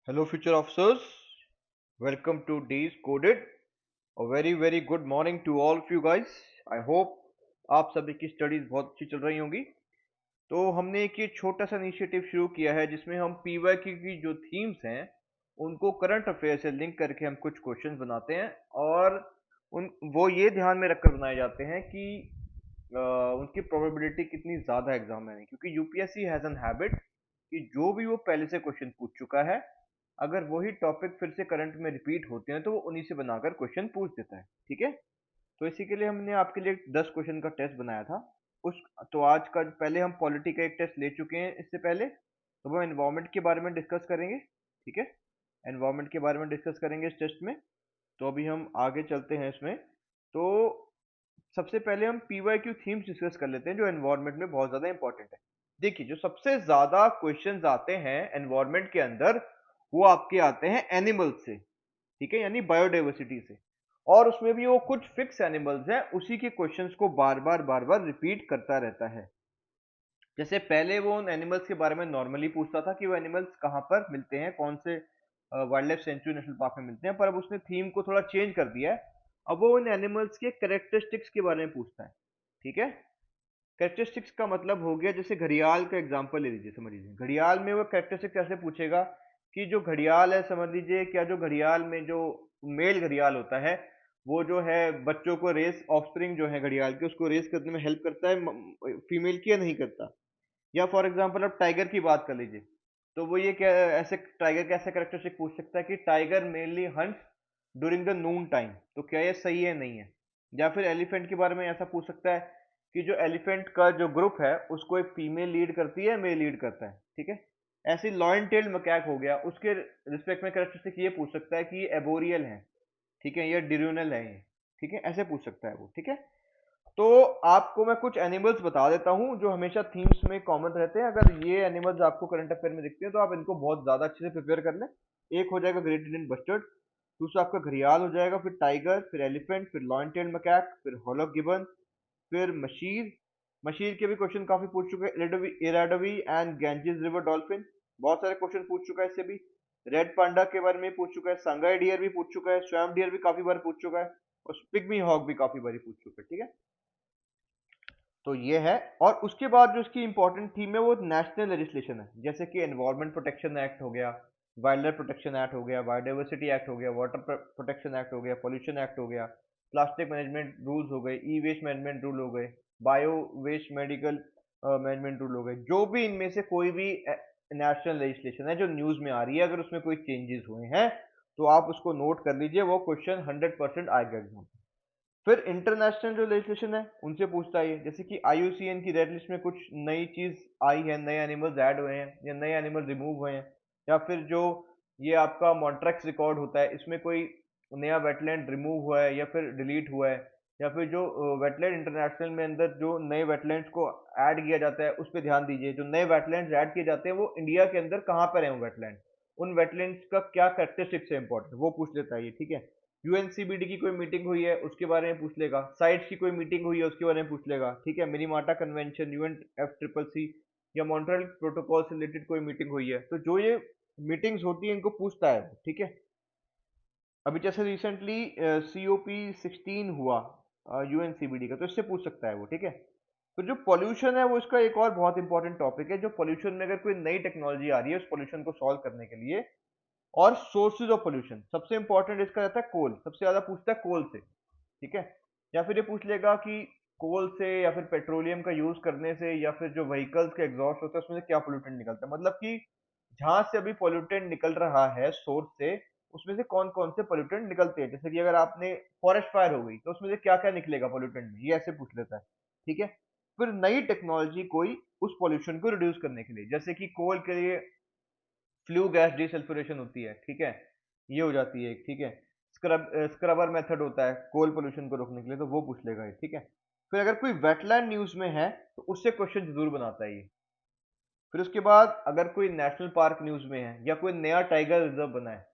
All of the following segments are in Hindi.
Hello, future officers. Welcome to D's Coded. A very good morning to all of you guys. I hope आप सभी की स्टडीज बहुत अच्छी चल रही होंगी। तो हमने एक ये छोटा सा इनिशिएटिव शुरू किया है जिसमें हम पीवाईक्यू की जो थीम्स हैं उनको करंट अफेयर से लिंक करके हम कुछ क्वेश्चंस बनाते हैं और उन वो ये ध्यान में रखकर बनाए जाते हैं कि उनकी प्रोबेबिलिटी कितनी ज़्यादा एग्जाम में है, क्योंकि यूपीएससी हैज़ एन हैबिट कि जो भी वो पहले से क्वेश्चन पूछ चुका है, अगर वही टॉपिक फिर से करंट में रिपीट होते हैं तो वो उन्हीं से बनाकर क्वेश्चन पूछ देता है। ठीक है, तो इसी के लिए हमने आपके लिए 10 क्वेश्चन का टेस्ट बनाया था। उस तो आज का पहले हम पॉलिटी का एक टेस्ट ले चुके हैं इससे पहले, तो वो एनवायरनमेंट के बारे में डिस्कस करेंगे। ठीक है, एनवायरनमेंट के बारे में डिस्कस करेंगे इस टेस्ट में। तो अभी हम आगे चलते हैं इसमें। तो सबसे पहले हम पीवाईक्यू थीम्स डिस्कस कर लेते हैं जो एनवायरनमेंट में बहुत ज्यादा इंपॉर्टेंट है। देखिए, जो सबसे ज्यादा क्वेश्चंस आते हैं एनवायरनमेंट के अंदर वो आपके आते हैं एनिमल्स से। ठीक है, यानी बायोडाइवर्सिटी से। और उसमें भी वो कुछ फिक्स एनिमल्स हैं, उसी के क्वेश्चंस को बार बार रिपीट करता रहता है। जैसे पहले वो उन एनिमल्स के बारे में नॉर्मली पूछता था कि वो एनिमल्स कहाँ पर मिलते हैं, कौन से wild life sanctuary national park में मिलते हैं, पर अब उसने थीम को थोड़ा चेंज कर दिया है। अब वो उन एनिमल्स के कैरेक्टरिस्टिक्स के बारे में पूछता है। ठीक है, कैरेक्टरिस्टिक्स का मतलब हो गया, जैसे घड़ियाल का एग्जांपल ले लीजिए, समझ लीजिए घड़ियाल में वो कैरेक्टरिस्टिक कैसे पूछेगा कि जो घड़ियाल है, समझ लीजिए क्या जो घड़ियाल में जो मेल घड़ियाल होता है वो जो है बच्चों को रेस, ऑफस्प्रिंग जो है घड़ियाल के, उसको रेस करने में हेल्प करता है फीमेल की या नहीं करता। या फॉर एग्जांपल आप टाइगर की बात कर लीजिए, तो वो ये क्या, ऐसे टाइगर का ऐसा कैरेक्टरिस्टिक पूछ सकता है कि tiger mainly hunts during the Noon time, तो क्या ये सही है नहीं है। या फिर एलिफेंट के बारे में ऐसा पूछ सकता है कि जो एलिफेंट का जो ग्रुप है उसको एक फीमेल लीड करती है, मेल लीड करता है। ठीक है, ऐसे लॉयन टेल्ड मकैक हो गया, उसके रिस्पेक्ट में कैरेक्टरिस्टिक ये पूछ सकता है कि ये एबोरियल है, ठीक है, ये डिर्यूनल है ये। ठीक है, ऐसे पूछ सकता है वो। ठीक है, तो आपको मैं कुछ एनिमल्स बता देता हूं जो हमेशा थीम्स में कॉमन रहते हैं। अगर ये एनिमल्स आपको करंट अफेयर में दिखते हैं तो आप इनको बहुत ज्यादा अच्छे से प्रिपेयर कर लें। एक हो जाएगा ग्रेट इंडियन बस्टर्ड, दूसरा आपका घड़ियाल हो जाएगा, फिर टाइगर, फिर एलिफेंट, फिर लॉयन टेल मकैक, फिर हॉलॉक गिबन, फिर मशीर। मशीर के भी क्वेश्चन काफी पूछ चुके हैं। इराडवी एंड गैंजेस रिवर डॉल्फिन, बहुत सारे क्वेश्चन पूछ चुका है इससे भी। रेड पांडा के बारे में पूछ चुका है, संगाई डियर भी पूछ चुका है, स्वैम डियर भी काफी बार पूछ चुका है, और पिग्मी हॉक भी काफी बार पूछ चुका है। ठीक है, तो ये है। और उसके बाद जो इसकी इंपॉर्टेंट थीम है वो नेशनल लेजिस्लेशन है, जैसे कि एनवायरमेंट प्रोटेक्शन एक्ट हो गया, वाइल्ड लाइफ प्रोटेक्शन एक्ट हो गया, बायोडाइवर्सिटी एक्ट हो गया, वाटर प्रोटेक्शन एक्ट हो गया, पोल्यूशन एक्ट हो गया, प्लास्टिक मैनेजमेंट रूल्स हो गए, ई वेस्ट मैनेजमेंट रूल हो गए, bio waste medical management rule हो गए। जो भी इनमें से कोई भी नेशनल लेजिस्लेशन है जो न्यूज में आ रही है, अगर उसमें कोई चेंजेस हुए हैं तो आप उसको नोट कर लीजिए, वो क्वेश्चन 100% आएगा एग्जाम। फिर इंटरनेशनल जो लेजिस्लेशन है उनसे पूछता है ये, जैसे कि आईयूसीएन की रेड लिस्ट में कुछ नई चीज आई है, नए एनिमल्स ऐड हुए हैं या नए एनिमल रिमूव हुए हैं, या फिर जो ये आपका मॉन्ट्रैक्स रिकॉर्ड होता है इसमें कोई नया वेटलैंड रिमूव हुआ है या फिर डिलीट हुआ है, या फिर जो वेटलैंड इंटरनेशनल में अंदर जो नए वेटलैंड्स को ऐड किया जाता है उस पर ध्यान दीजिए। जो नए वेटलैंड्स ऐड किए जाते हैं वो इंडिया के अंदर कहाँ पर है वो वेटलैंड, उन वेटलैंड्स का क्या कैरेक्टरिस्टिक्स है इंपॉर्टेंट, वो पूछ लेता है ये। ठीक है, यूएनसीबीडी की कोई मीटिंग हुई है उसके बारे में पूछ लेगा, साइट्स की कोई मीटिंग हुई है उसके बारे में पूछ लेगा। ठीक है, Minamata convention, UN F triple C या मॉन्ट्रियल प्रोटोकॉल से रिलेटेड कोई मीटिंग हुई है, तो जो ये मीटिंग्स होती है इनको पूछता है। ठीक है, अभी जैसे रिसेंटली COP16 हुआ यूएनसीबीडी का, तो इससे पूछ सकता है वो। ठीक है, तो जो पोल्यूशन है वो इसका एक और बहुत इंपॉर्टेंट टॉपिक है। जो पोल्यूशन में अगर कोई नई टेक्नोलॉजी आ रही है उस पोल्यूशन को सॉल्व करने के लिए, और सोर्सेज ऑफ पोल्यूशन सबसे इंपॉर्टेंट इसका रहता है कोल, सबसे ज्यादा पूछता है कोल से। ठीक है, या फिर ये पूछ लेगा कि कोल से या फिर पेट्रोलियम का यूज करने से या फिर जो व्हीकल्स का एग्जॉस्ट होता है उसमें से क्या पोल्यूटेंट निकलता है, मतलब कि जहां से अभी पोल्यूटेंट निकल रहा है सोर्स से, उसमें से कौन कौन से पोल्यूटेंट निकलते हैं। जैसे कि अगर आपने फॉरेस्ट फायर हो गई तो उसमें से क्या क्या निकलेगा पोल्यूटेंट में, ये ऐसे पूछ लेता है। ठीक है, फिर नई टेक्नोलॉजी कोई उस पोल्यूशन को रिड्यूस करने के लिए, जैसे कि कोल के लिए फ्लू गैस डिसल्फ्यूरेशन होती है। ठीक है, ये हो जाती है एक। ठीक है, स्क्रबर मेथड होता है कोल पोल्यूशन को रोकने के लिए, तो वो पूछ लेगा ये। ठीक है, फिर अगर कोई वेटलैंड न्यूज में है तो उससे क्वेश्चन जरूर बनाता है ये। फिर उसके बाद अगर कोई नेशनल पार्क न्यूज में है या कोई नया टाइगर रिजर्व बना है,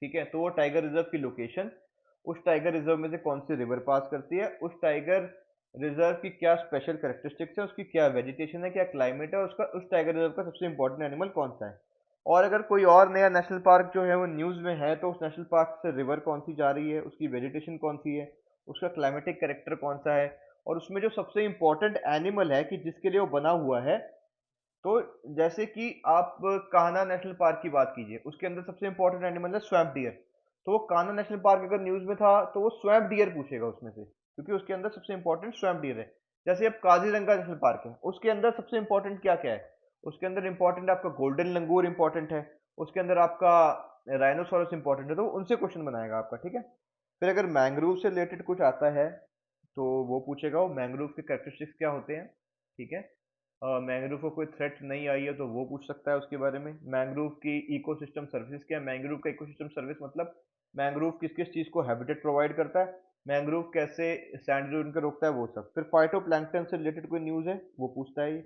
ठीक है, तो वो टाइगर रिजर्व की लोकेशन, उस टाइगर रिजर्व में से कौन सी रिवर पास करती है, उस टाइगर रिजर्व की क्या स्पेशल कैरेक्टरिस्टिक्स है, उसकी क्या वेजिटेशन है, क्या क्लाइमेट है, उसका उस टाइगर रिजर्व का सबसे इंपॉर्टेंट एनिमल कौन सा है, और अगर कोई और नया नेशनल पार्क जो है वो न्यूज़ में है, तो उस नेशनल पार्क से रिवर कौन सी जा रही है, उसकी वेजिटेशन कौन सी है, उसका क्लाइमेटिक कैरेक्टर कौन सा है, और उसमें जो सबसे इम्पोर्टेंट एनिमल है कि जिसके लिए वो बना हुआ है। तो जैसे कि आप कान्हा नेशनल पार्क की बात कीजिए, उसके अंदर सबसे इंपॉर्टेंट एनिमल है स्वैम्प डियर। तो वो कान्हा नेशनल पार्क अगर न्यूज में था तो वो स्वैम्प डियर पूछेगा उसमें से, क्योंकि उसके अंदर सबसे इंपॉर्टेंट स्वैम्प डियर है। जैसे अब काजीरंगा नेशनल पार्क है, उसके अंदर सबसे इंपॉर्टेंट क्या क्या है? उसके अंदर इंपॉर्टेंट आपका गोल्डन लंगूर इंपॉर्टेंट है, उसके अंदर आपका राइनोसोरस इंपॉर्टेंट है, तो उनसे क्वेश्चन बनाएगा आपका, ठीक है। फिर अगर मैंग्रोव से रिलेटेड कुछ आता है तो वो पूछेगा वो मैंग्रोव के कैरेक्टरिस्टिक्स क्या होते हैं, ठीक है। मैंग्रोव को कोई थ्रेट नहीं आई है तो वो पूछ सकता है उसके बारे में। मैंग्रोव की इकोसिस्टम सर्विसेज क्या है? मैंग्रोव का इकोसिस्टम सर्विस मतलब मैंग्रोव किस किस चीज को हैबिटेट प्रोवाइड करता है, मैंग्रोव कैसे सैंड ड्यून को रोकता है, वो सब। फिर फाइटोप्लैंक्टन से रिलेटेड कोई न्यूज है वो पूछता है ये।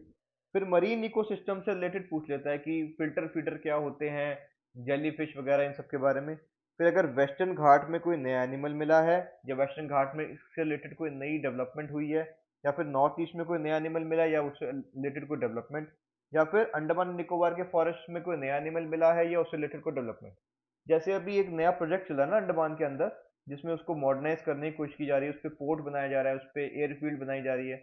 फिर मरीन इकोसिस्टम से रिलेटेड पूछ लेता है कि फिल्टर फीडर क्या होते हैं, जेली फिश वगैरह, इन सब के बारे में। फिर अगर वेस्टर्न घाट में कोई नया एनिमल मिला है, या वेस्टर्न घाट में इससे रिलेटेड कोई नई डेवलपमेंट हुई है, या फिर नॉर्थ ईस्ट में कोई नया एनिमल मिला है या उससे रिलेटेड कोई डेवलपमेंट, या फिर अंडमान निकोबार के फॉरेस्ट में कोई नया एनिमल मिला है या उससे रिलेटेड कोई डेवलपमेंट। जैसे अभी एक नया प्रोजेक्ट चला ना अंडमान के अंदर, जिसमें उसको मॉडर्नाइज करने की कोशिश की जा रही है, उस पर पोर्ट बनाया जा रहा है, उस पर एयरफील्ड बनाई जा रही है।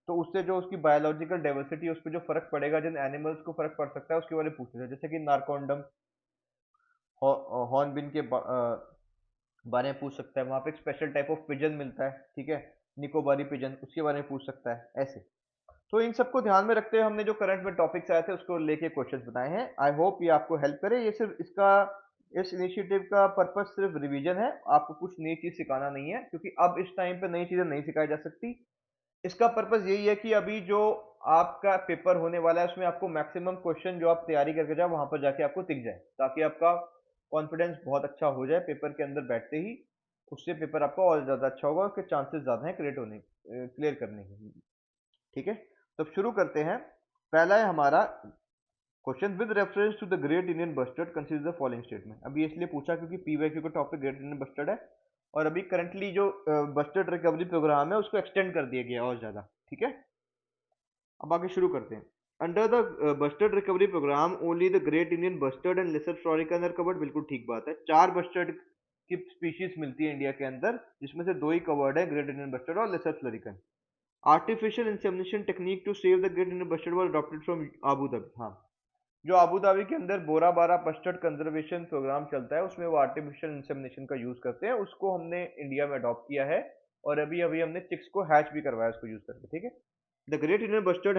तो उससे जो उसकी बायोलॉजिकल डाइवर्सिटी है उस पर जो फर्क पड़ेगा, जिन एनिमल्स को फर्क पड़ सकता है, उसके बारे में पूछ रहे हैं। जैसे कि नारकोंडम हॉर्नबिल के बारे में पूछ सकता है, वहाँ पे एक स्पेशल टाइप ऑफ पिजन मिलता है, ठीक है, निकोबारी पिजन, उसके बारे में पूछ सकता है, ऐसे। तो इन सबको ध्यान में रखते हुए हमने जो करंट में टॉपिक्स आए थे उसको लेके क्वेश्चंस बनाए हैं। आई होप ये आपको हेल्प करे। ये सिर्फ इसका इस इनिशिएटिव का पर्पस सिर्फ रिवीजन है, आपको कुछ नई चीज सिखाना नहीं है, क्योंकि अब इस टाइम पे नई चीजें नहीं सिखाई जा सकती। इसका पर्पस यही है कि अभी जो आपका पेपर होने वाला है उसमें आपको मैक्सिमम क्वेश्चन जो आप तैयारी करके जाओ वहां पर जाके आपको दिख जाए, ताकि आपका कॉन्फिडेंस बहुत अच्छा हो जाए पेपर के अंदर बैठते ही। उससे पेपर आपका और ज्यादा अच्छा होगा, उसके चांसेस ज्यादा हैं क्लियर करने के। ठीक है, तो अब शुरू करते हैं। पहला है हमारा question, with reference to the great Indian bustard consider the following statement. अभी इसलिए पूछा क्योंकि पीवाईक्यू का टॉपिक ग्रेट इंडियन बस्टर्ड है, और अभी करंटली जो बस्टर्ड रिकवरी प्रोग्राम है उसको एक्सटेंड कर दिया गया है और ज्यादा, ठीक है। अब आगे शुरू करते हैं। Under the bustard recovery programme only the great Indian bustard and lesser florican are covered. बिल्कुल ठीक बात है, 4 बस्टर्ड की स्पीशीज मिलती है इंडिया के अंदर, जिसमें से 2 ही कवर्ड है, ग्रेट इंडियन बस्टर्ड और lesser florican. Artificial insemination technique to save the great Indian bustard was adopted from Abu Dhabi. हाँ, जो आबू धाबी के अंदर बोरा बारा बस्टर्ड कंजर्वेशन प्रोग्राम चलता है उसमें वो आर्टिफिशियल इंसेमिनेशन का यूज करते हैं, उसको हमने इंडिया में अडॉप्ट किया है। और अभी अभी हमने चिक्स को हैच भी करवाया उसको यूज करके, ठीक है। The great Indian bustard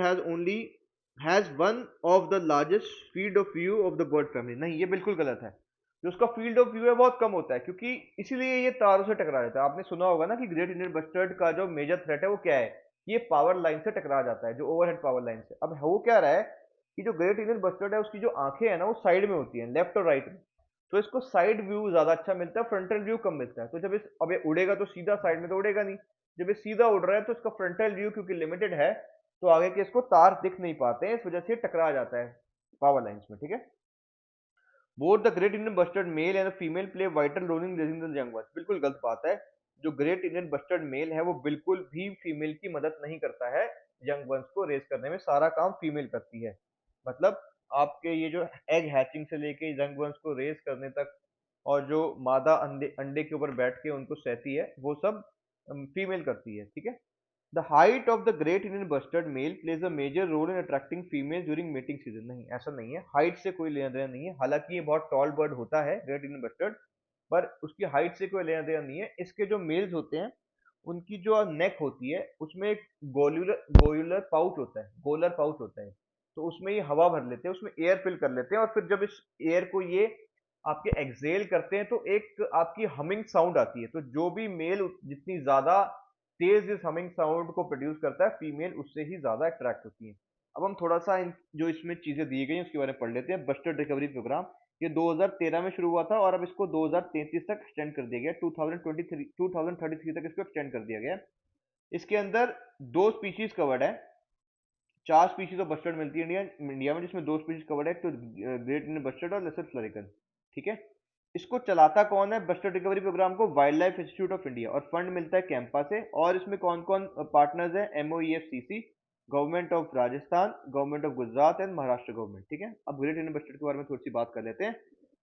has one of the largest field of view of the bird family. नहीं, ये बिल्कुल गलत है। जो उसका फील्ड ऑफ व्यू है बहुत कम होता है, क्योंकि इसीलिए ये तारों से टकरा जाता है। आपने सुना होगा ना कि ग्रेट इंडियन बस्टर्ड का जो मेजर थ्रेट है वो क्या है? ये पावर लाइन से टकरा जाता है, जो ओवरहेड पावर लाइन से। अब हो क्या रहा है कि जो ग्रेट इंडियन बस्टर्ड है उसकी जो आंखें है ना वो साइड में होती हैं, लेफ्ट और राइट में। तो इसको साइड व्यू ज्यादा अच्छा मिलता है, फ्रंटल व्यू कम मिलता है। तो जब इस अब ये उड़ेगा तो सीधा साइड में तो उड़ेगा नहीं। जब ये सीधा उड़ रहा है तो इसका फ्रंटल व्यू क्योंकि लिमिटेड है, तो आगे के इसको तार दिख नहीं पाते हैं, इस वजह से ये टकरा जाता है पावर लाइंस में, ठीक है। Both the great Indian bustard male and female play vital role in raising the young ones. बिल्कुल गलत बात है। जो ग्रेट इंडियन बस्टर्ड मेल है वो बिल्कुल भी फीमेल की मदद नहीं करता है, यंग वंस को रेस करने में सारा काम फीमेल करती है। मतलब आपके ये जो एग हैचिंग से लेके यंग वंस को रेस करने तक, और जो मादा अंडे अंडे के ऊपर बैठ के उनको सहती है, वो सब फीमेल करती है, ठीक है। The height of the great Indian bustard male plays a major role in attracting female during mating season. नहीं, ऐसा नहीं है, हाइट से कोई लेना देना नहीं है। हालांकि ये बहुत टॉल बर्ड होता है ग्रेट इंडियन बस्टर्ड, पर उसकी हाइट से कोई लेना देना नहीं है। इसके जो मेल्स होते हैं उनकी जो नेक होती है उसमें एक गोल्यूलर गोल्यूलर पाउच होता है, गोलर पाउच होता है। तो उसमें ये हवा भर लेते हैं, उसमें एयर फिल कर लेते हैं, और फिर जब इस एयर को ये आपके एक्सेल करते हैं तो एक आपकी हमिंग साउंड आती है। तो जो भी मेल जितनी ज्यादा तेज इस हमिंग साउंड को प्रोड्यूस करता है, फीमेल उससे ही ज्यादा अट्रैक्ट होती है। अब हम थोड़ा सा जो इसमें चीजें दी गई हैं उसके बारे में पढ़ लेते हैं। बस्टर्ड रिकवरी प्रोग्राम ये 2013 में शुरू हुआ था, और अब इसको 2033 तक एक्सटेंड कर दिया गया, 2033 तक इसको एक्सटेंड कर दिया गया। इसके अंदर 2 स्पीशीज कवर्ड है, 4 स्पीशीज ऑफ बस्टर्ड मिलती है इंडिया में, जिसमें 2 स्पीशीज कवर्ड है, तो ग्रेट इंडियन बस्टर्ड और लेसर फ्लोरिकन, ठीक है। इसको चलाता कौन है बस्टर्ड रिकवरी प्रोग्राम को? Wild life institute of India, और फंड मिलता है कैंपा से। और इसमें कौन कौन पार्टनर्स है? MOEFCC, government of Rajasthan, government of Gujarat and Maharashtra government. ठीक है, अब ग्रेट इंडियन बस्टर्ड के बारे में थोड़ी सी बात कर लेते हैं।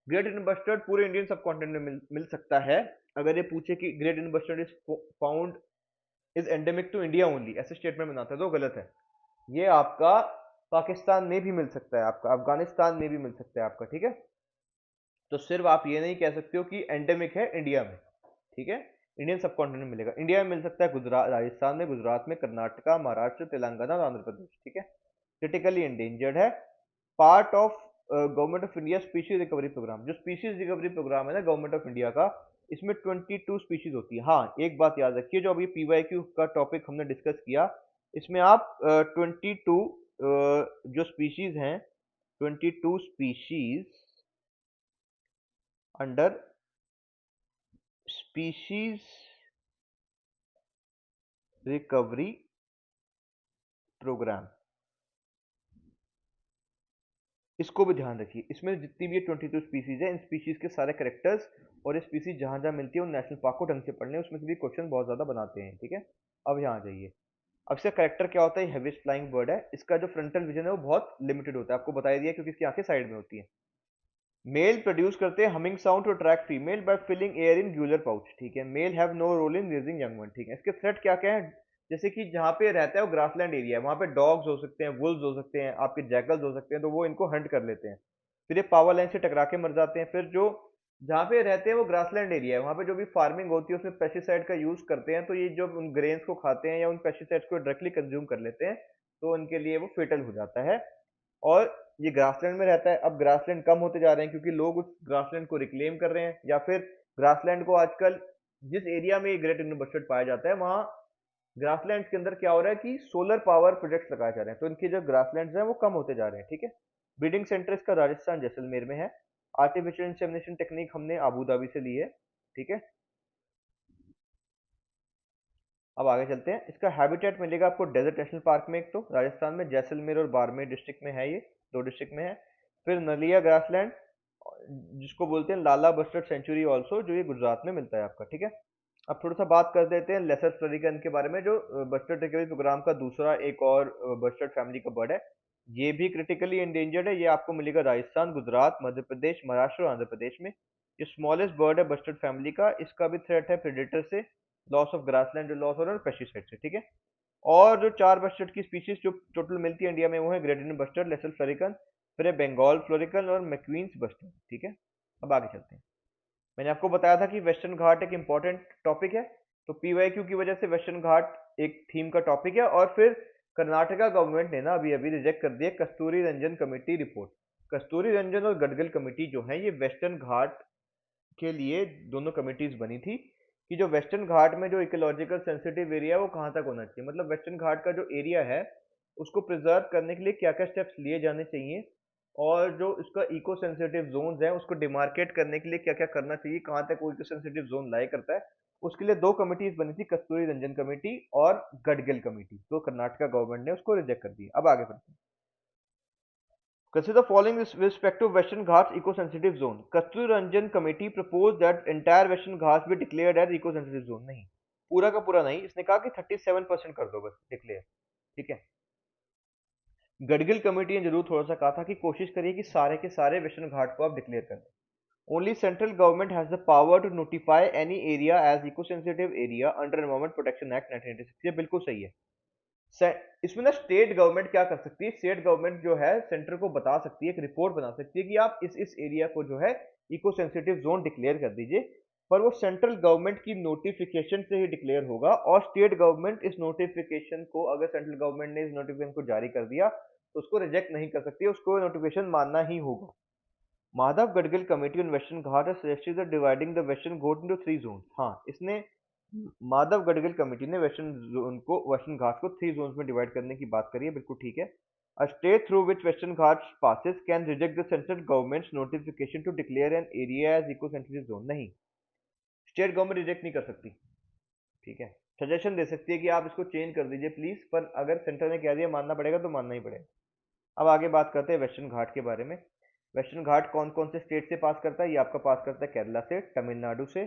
ग्रेट इंडियन बस्टर्ड पूरे इंडियन सब कॉन्टिनेंट में मिल सकता है। अगर ये पूछे कि great Indian bustard is found is endemic to India only, ऐसे स्टेटमेंट बनाता है तो गलत है। ये आपका पाकिस्तान में भी मिल सकता है, आपका अफगानिस्तान में भी मिल सकता है आपका। ठीक है, तो सिर्फ आप ये नहीं कह सकते हो कि एंडेमिक है इंडिया में। ठीक है, इंडियन सब कॉन्टिनेंट में मिलेगा। इंडिया में मिल सकता है गुजरात, राजस्थान में, गुजरात में, कर्नाटका, महाराष्ट्र, तेलंगाना और आंध्र प्रदेश। ठीक है, क्रिटिकली एंडेंजर्ड है, part of government of India species recovery programme. जो स्पीशीज रिकवरी प्रोग्राम है ना गवर्नमेंट ऑफ इंडिया का, इसमें 22 स्पीशीज होती है। हाँ, एक बात याद रखिए, जो अभी पीवाईक्यू का टॉपिक हमने डिस्कस किया, इसमें आप 22 जो स्पीशीज हैं, 22 species under species recovery programme, इसको भी ध्यान रखिए। इसमें जितनी भी 22 स्पीसीज है, इन स्पीशीज के सारे करेक्टर्स और ये स्पीसीज जहां जहां मिलती है उन नेशनल पार्क को ढंग से पढ़ने, उसमें से भी क्वेश्चन बहुत ज्यादा बनाते हैं। ठीक है, अब यहाँ आ जाइए। अब इसका करेक्टर क्या होता है? हेवीस्ट फ्लाइंग बर्ड है। इसका जो फ्रंटल विजन है वो बहुत लिमिटेड होता है, आपको बताया दिया क्योंकि इसकी आंखें साइड में होती है। मेल प्रोड्यूस करते हैं humming sound to attract female by filling air in gular pouch. ठीक है, male have no role in raising young one. ठीक है, इसके थ्रेट क्या क्या है? जैसे कि जहाँ पे रहता है वो ग्रासलैंड एरिया है, वहाँ पे डॉग्स हो सकते हैं, वुल्व्स हो सकते हैं, आपके जैकल्स हो सकते हैं, तो वो इनको हंट कर लेते हैं। फिर ये पावर लाइन से टकरा के मर जाते हैं। फिर जो जहाँ पे रहते हैं वो ग्रासलैंड एरिया है, वहाँ पे जो भी फार्मिंग होती है उसमें पेस्टिसाइड का यूज करते हैं, तो ये जब उन ग्रेन्स को खाते हैं या उन पेस्टिसाइड्स को डायरेक्टली कंज्यूम कर लेते हैं, तो उनके लिए वो फेटल हो जाता है। और ये ग्रासलैंड में रहता है। अब ग्रासलैंड कम होते जा रहे हैं क्योंकि लोग उस ग्रासलैंड को रिक्लेम कर रहे हैं, या फिर ग्रासलैंड को आजकल जिस एरिया में ये ग्रेट इंडियन बस्टर्ड पाया जाता है, वहाँ ग्रासलैंड के अंदर क्या हो रहा है कि सोलर पावर प्रोजेक्ट्स लगाए जा रहे हैं, तो इनके जो ग्रासलैंड्स हैं वो कम होते जा रहे हैं। ठीक है, ब्रीडिंग सेंटर इसका राजस्थान जैसलमेर में है। आर्टिफिशियल इंसेमिनेशन टेक्निक हमने अबू धाबी से ली है। ठीक है, अब आगे चलते हैं। इसका हैबिटेट मिलेगा आपको डेजर्ट नेशनल पार्क में, एक तो राजस्थान में जैसलमेर और बाड़मेर डिस्ट्रिक्ट में है, ये दो डिस्ट्रिक्ट में है। फिर नलिया ग्रासलैंड, जिसको बोलते हैं लाला बस्टर्ड सेंचुरी ऑल्सो, जो ये गुजरात में मिलता है आपका। ठीक है, अब थोड़ा सा बात कर देते हैं लेसर फ्लरिकन के बारे में, जो बस्टर्ड रिकवरी प्रोग्राम का दूसरा एक और बस्टर्ड फैमिली का बर्ड है। ये भी क्रिटिकली एंडेंजर्ड है। ये आपको मिलेगा राजस्थान, गुजरात, मध्य प्रदेश, महाराष्ट्र और आंध्र प्रदेश में। ये स्मॉलेस्ट बर्ड है बस्टर्ड फैमिली का। इसका भी थ्रेट है प्रेडेटर से, लॉस ऑफ ग्रासलैंड लॉस और पेस्टिसाइड से। ठीक है, और जो चार बस्टर्ड की स्पीशीज जो टोटल मिलती है इंडिया में, वो है great Indian bustard, lesser florican, फिर है बंगाल फ्लोरिकन और मैक्वींस बस्टर्ड। ठीक है, अब आगे चलते हैं। मैंने आपको बताया था कि वेस्टर्न घाट एक इंपॉर्टेंट टॉपिक है, तो पीवाईक्यू की वजह से वेस्टर्न घाट एक थीम का टॉपिक है। और फिर कर्नाटका गवर्नमेंट ने ना अभी अभी रिजेक्ट कर दिया कस्तूरी रंजन कमेटी रिपोर्ट। कस्तूरी रंजन और गडगिल कमेटी जो है, ये वेस्टर्न घाट के लिए दोनों कमिटीज बनी थी कि जो वेस्टर्न घाट में जो इकोलॉजिकल सेंसिटिव एरिया है वो कहाँ तक होना चाहिए, मतलब वेस्टर्न घाट का जो एरिया है उसको प्रिजर्व करने के लिए क्या क्या स्टेप्स लिए जाने चाहिए, और जो इसका इको सेंसिटिव जोन है उसको डिमार्केट करने के लिए क्या क्या करना चाहिए, कहाँ तक वो इको सेंसिटिव जोन लाई करता है। उसके लिए दो कमिटीज बनी थी, कस्तूरी रंजन कमेटी और गडगिल कमेटी, तो कर्नाटका गवर्नमेंट ने उसको रिजेक्ट कर दिया। अब आगे बढ़ते हैं। Consider the following with respect to Western Ghats eco-sensitive zone. Kasturi Ranjan committee proposed that entire Western Ghats be declared as eco-sensitive zone. नहीं, पूरा का पूरा नहीं, इसने कहा कि 37% कर दो बस डिक्लेयर। ठीक है, गडगिल कमेटी ने जरूर थोड़ा सा कहा था कि कोशिश करिए कि सारे के सारे वेस्टर्न घाट को आप डिक्लेयर कर दें। Only central government has the power to notify any area as eco sensitive area under environment protection act 1986। ये बिल्कुल सही है। इसमें ना स्टेट गवर्नमेंट क्या कर सकती है, स्टेट गवर्नमेंट जो है सेंटर को बता सकती है, एक रिपोर्ट बना सकती है कि आप इस एरिया को जो है इको सेंसिटिव जोन डिक्लेयर कर दीजिए। पर वो सेंट्रल गवर्नमेंट की नोटिफिकेशन से ही डिक्लेयर होगा, और स्टेट गवर्नमेंट इस नोटिफिकेशन को, अगर सेंट्रल गवर्नमेंट ने इस नोटिफिकेशन को जारी कर दिया तो उसको रिजेक्ट नहीं कर सकती, उसको नोटिफिकेशन मानना ही होगा। Madhav Gadgil committee on western Ghat has suggested dividing the western Ghat into 3 zones। हाँ, इसने माधव गडगिल कमेटी ने वेस्टर्न घाट को 3 जोन्स में डिवाइड करने की बात करी है, बिल्कुल ठीक है। A state through which western Ghat passes can reject the central government's notification to declare an area as eco sensitive zone. नहीं, स्टेट गवर्नमेंट रिजेक्ट नहीं कर सकती। ठीक है, सजेशन दे सकती है कि आप इसको चेंज कर दीजिए प्लीज, पर अगर सेंटर ने कह दिया मानना पड़ेगा तो मानना ही पड़ेगा। अब आगे बात करते हैं वेस्टर्न घाट के बारे में। वेस्टर्न घाट कौन कौन से स्टेट से पास करता है? ये आपका पास करता है केरला से, तमिलनाडु से,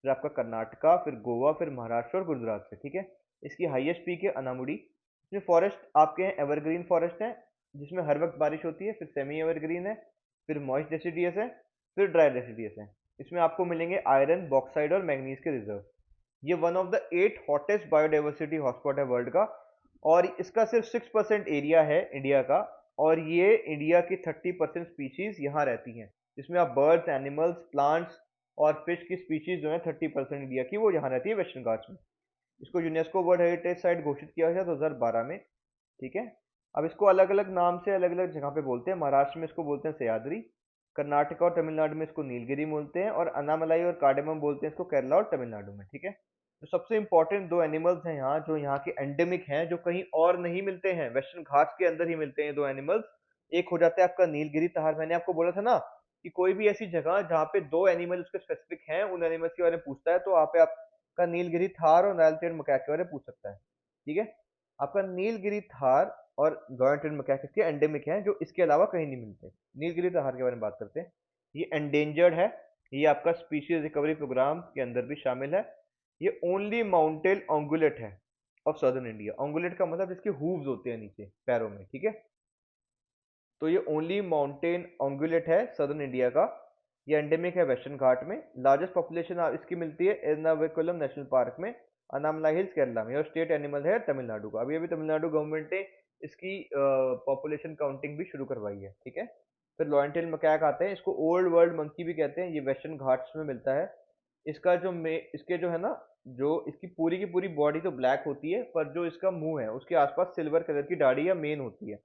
फिर आपका कर्नाटका, फिर गोवा, फिर महाराष्ट्र और गुजरात से। ठीक है, इसकी हाईएस्ट पीक है अनामुडी, इसमें फॉरेस्ट आपके हैं, एवरग्रीन फॉरेस्ट है जिसमें हर वक्त बारिश होती है, फिर सेमी एवरग्रीन है, फिर मॉइस्ट डेसिडियस है, फिर ड्राई डेसिडियस है। इसमें आपको मिलेंगे आयरन, बॉक्साइड और मैग्नीज के रिजर्व। ये one of the 8 hottest biodiversity hotspot है वर्ल्ड का, और इसका सिर्फ 6% एरिया है इंडिया का, और ये इंडिया की 30% स्पीशीज यहाँ रहती हैं। इसमें आप बर्ड्स, एनिमल्स, प्लांट्स और फिश की स्पीशीज जो है 30% इंडिया की वो यहाँ रहती है वेस्टर्न घाट्स में। इसको यूनेस्को वर्ल्ड हेरिटेज साइट घोषित किया गया 2012 में। ठीक है। अब इसको अलग अलग नाम से अलग अलग जगह पे बोलते हैं। महाराष्ट्र में इसको बोलते हैं सह्याद्री, कर्नाटक और तमिलनाडु में इसको नीलगिरी बोलते हैं, और अनामलाई और कार्डेमम बोलते हैं इसको केरला और तमिलनाडु में। ठीक है। तो सबसे इंपॉर्टेंट दो एनिमल्स हैं यहाँ जो यहाँ के एंडेमिक हैं, जो कहीं और नहीं मिलते हैं, वेस्टर्न घाट्स के अंदर ही मिलते हैं दो एनिमल्स। एक हो जाता है आपका नीलगिरी तार, मैंने आपको बोला था ना कि कोई भी ऐसी जगह जहाँ पे दो एनिमल उसके स्पेसिफिक हैं, उन एनिमल्स के बारे में पूछता है, तो वहाँ पे आपका नीलगिरी थार और रॉयल टेड मकैक के बारे में पूछ सकता है। ठीक है। आपका नीलगिरी थार और रॉयल टेड मकैक इसके एंडेमिक हैं, जो इसके अलावा कहीं नहीं मिलते। नीलगिरी थार के बारे में बात करते हैं। ये एंडेंजर्ड है, ये आपका स्पीशीज रिकवरी प्रोग्राम के अंदर भी शामिल है। ये ओनली माउंटेन ऑन्गुलेट है ऑफ सदर्न इंडिया। ऑन्गुलेट का मतलब जिसके हूव्स होते हैं नीचे पैरों में। ठीक है। तो ये ओनली माउंटेन ऑन्गुलेट है सदर्न इंडिया का। ये एंडेमिक है वेस्टर्न घाट में। लार्जेस्ट पॉपुलेशन इसकी मिलती है एर्नाकुलम नेशनल पार्क में, अनामलाई हिल्स केरला में, और स्टेट एनिमल है तमिलनाडु का। अभी अभी तमिलनाडु गवर्नमेंट ने इसकी पॉपुलेशन काउंटिंग भी शुरू करवाई है। ठीक है। फिर लॉयन टेल मकैक आते हैं, इसको ओल्ड वर्ल्ड मंकी भी कहते हैं। ये वेस्टर्न घाट्स में मिलता है। इसका जो इसके जो है ना, जो इसकी पूरी की पूरी बॉडी तो ब्लैक होती है, पर जो इसका मुंह है उसके आसपास सिल्वर कलर की दाढ़ी या मेन होती है।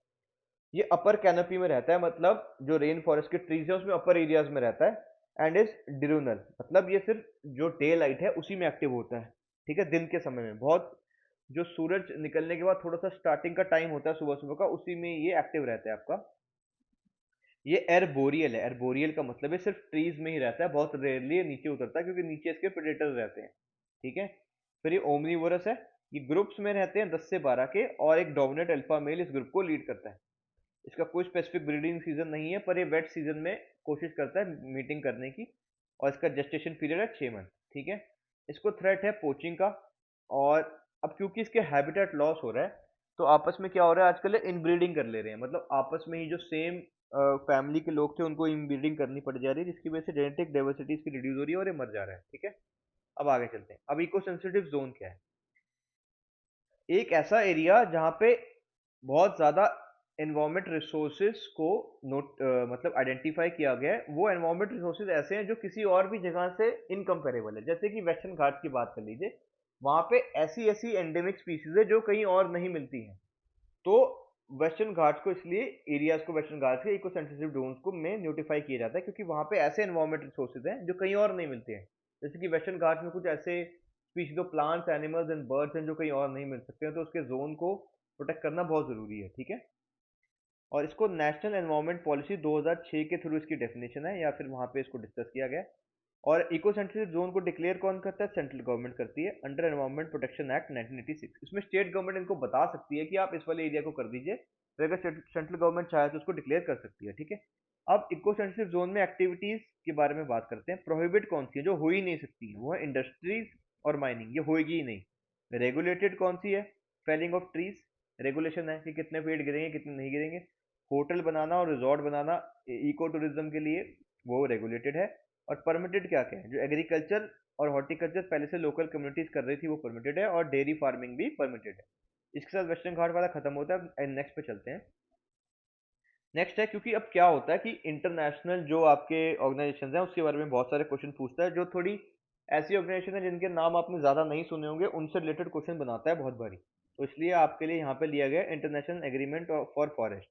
ये अपर कैनोपी में रहता है, मतलब जो रेन फॉरेस्ट के ट्रीज है उसमें अपर एरियाज में रहता है। एंड इज डिurnal, मतलब ये सिर्फ जो डे लाइट है उसी में एक्टिव होता है। ठीक है। दिन के समय में बहुत, जो सूरज निकलने के बाद थोड़ा सा स्टार्टिंग का टाइम होता है सुबह सुबह का, उसी में ये एक्टिव रहता है आपका। ये एर्बोरियल है। एर्बोरियल का मतलब है सिर्फ ट्रीज में ही रहता है, बहुत रेयरली ये नीचे उतरता है क्योंकि नीचे इसके प्रेडेटर्स रहते हैं। ठीक है। फिर ये ओमनीवोरस है। ये ग्रुप्स में रहते हैं 10 से 12 के, और एक डोमिनेंट अल्फा मेल इस ग्रुप को लीड करता है। इसका कोई स्पेसिफिक ब्रीडिंग सीजन नहीं है, पर ये वेट सीजन में कोशिश करता है मीटिंग करने की, और इसका जेस्टेशन पीरियड है 6 मंथ। ठीक है। इसको थ्रेट है पोचिंग का, और अब क्योंकि इसके हैबिटेट लॉस हो रहा है, तो आपस में क्या हो रहा है आजकल, इनब्रीडिंग कर ले रहे हैं, मतलब आपस में ही जो सेम फैमिली के लोग थे उनको इनब्रीडिंग करनी पड़ जा रही है, जिसकी वजह से जेनेटिक डाइवर्सिटी इसकी रिड्यूस हो रही है और ये मर जा रहा है। ठीक है। अब आगे चलते हैं। अब इको सेंसिटिव जोन क्या है? एक ऐसा एरिया जहाँ पे बहुत ज़्यादा एनवायरमेंट रिसोर्सेज को मतलब आइडेंटिफाई किया गया है। वो एनवायरमेंट रिसोर्सेज ऐसे हैं जो किसी और भी जगह से इनकम्पेरेबल है। जैसे कि वेस्टर्न घाट की बात कर लीजिए, वहाँ पे ऐसी ऐसी एंडेमिक स्पीसीज है जो कहीं और नहीं मिलती हैं। तो वेस्टर्न घाट्स को इसलिए, एरियाज को वेस्टर्न घाट्स के इको सेंसिटिव जोन्स को में नोटिफाई किया जाता है, क्योंकि वहाँ पे ऐसे एनवायरमेंट रिसोर्सेज हैं जो कहीं और नहीं मिलते हैं। जैसे कि वेस्टर्न घाट्स में कुछ ऐसे species of plants, animals and birds हैं जो कहीं और नहीं मिल सकते हैं, तो उसके जोन को प्रोटेक्ट करना बहुत ज़रूरी है। ठीक है। और इसको नेशनल एनवायरनमेंट पॉलिसी 2006 के थ्रू इसकी डेफिनेशन है, या फिर वहाँ पे इसको डिस्कस किया गया है। और इको सेंसिटिव जोन को डिक्लेयर कौन करता है? सेंट्रल गवर्नमेंट करती है अंडर एनवायरनमेंट प्रोटेक्शन एक्ट 1986। इसमें स्टेट गवर्नमेंट इनको बता सकती है कि आप इस वाले एरिया को कर दीजिए, तो अगर सेंट्रल गवर्नमेंट चाहे तो उसको डिक्लेयर कर सकती है। ठीक है। अब इको सेंसिटिव जोन में एक्टिविटीज के बारे में बात करते हैं। प्रोहिबिट कौन सी है, जो हो ही नहीं सकती है, वो है इंडस्ट्रीज और माइनिंग, ये होएगी ही नहीं। रेगुलेटेड कौन सी है? फेलिंग ऑफ ट्रीज, रेगुलेशन है कि कितने पेड़ गिरेंगे कितने नहीं गिरेंगे। होटल बनाना और रिजॉर्ट बनाना इको टूरिज्म के लिए, वो रेगुलेटेड है। और परमिटेड क्या क्या है? जो एग्रीकल्चर और हॉर्टिकल्चर पहले से लोकल कम्युनिटीज कर रही थी वो परमिटेड है, और डेयरी फार्मिंग भी परमिटेड है। इसके साथ वेस्टर्न घाट वाला खत्म होता है। नेक्स्ट पे चलते हैं। नेक्स्ट है, क्योंकि अब क्या होता है कि इंटरनेशनल जो आपके ऑर्गेनाइजेशन हैं उसके बारे में बहुत सारे क्वेश्चन पूछता है, जो थोड़ी ऐसी ऑर्गेनाइजेशन है जिनके नाम आपने ज़्यादा नहीं सुने होंगे, उनसे रिलेटेड क्वेश्चन बनाता है बहुत बारी। तो इसलिए आपके लिए यहाँ पे लिया गया इंटरनेशनल एग्रीमेंट फॉर फॉरेस्ट।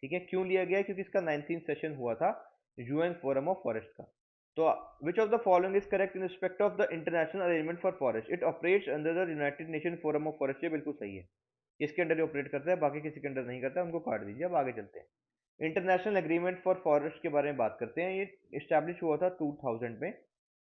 ठीक है। क्यों लिया गया? क्योंकि इसका 19th सेशन हुआ था यूएन फोरम ऑफ फॉरेस्ट का। तो विच of the following is correct in respect of the international arrangement for forest? It operates under the United Nation forum of forest. ये बिल्कुल सही है, इसके अंडर ऑपरेट करता है, बाकी किसी के अंडर नहीं करता है, उनको काट दीजिए। अब आगे चलते हैं। इंटरनेशनल एग्रीमेंट फॉर फॉरेस्ट के बारे में बात करते हैं। ये इस्टेब्लिश हुआ था 2000 में।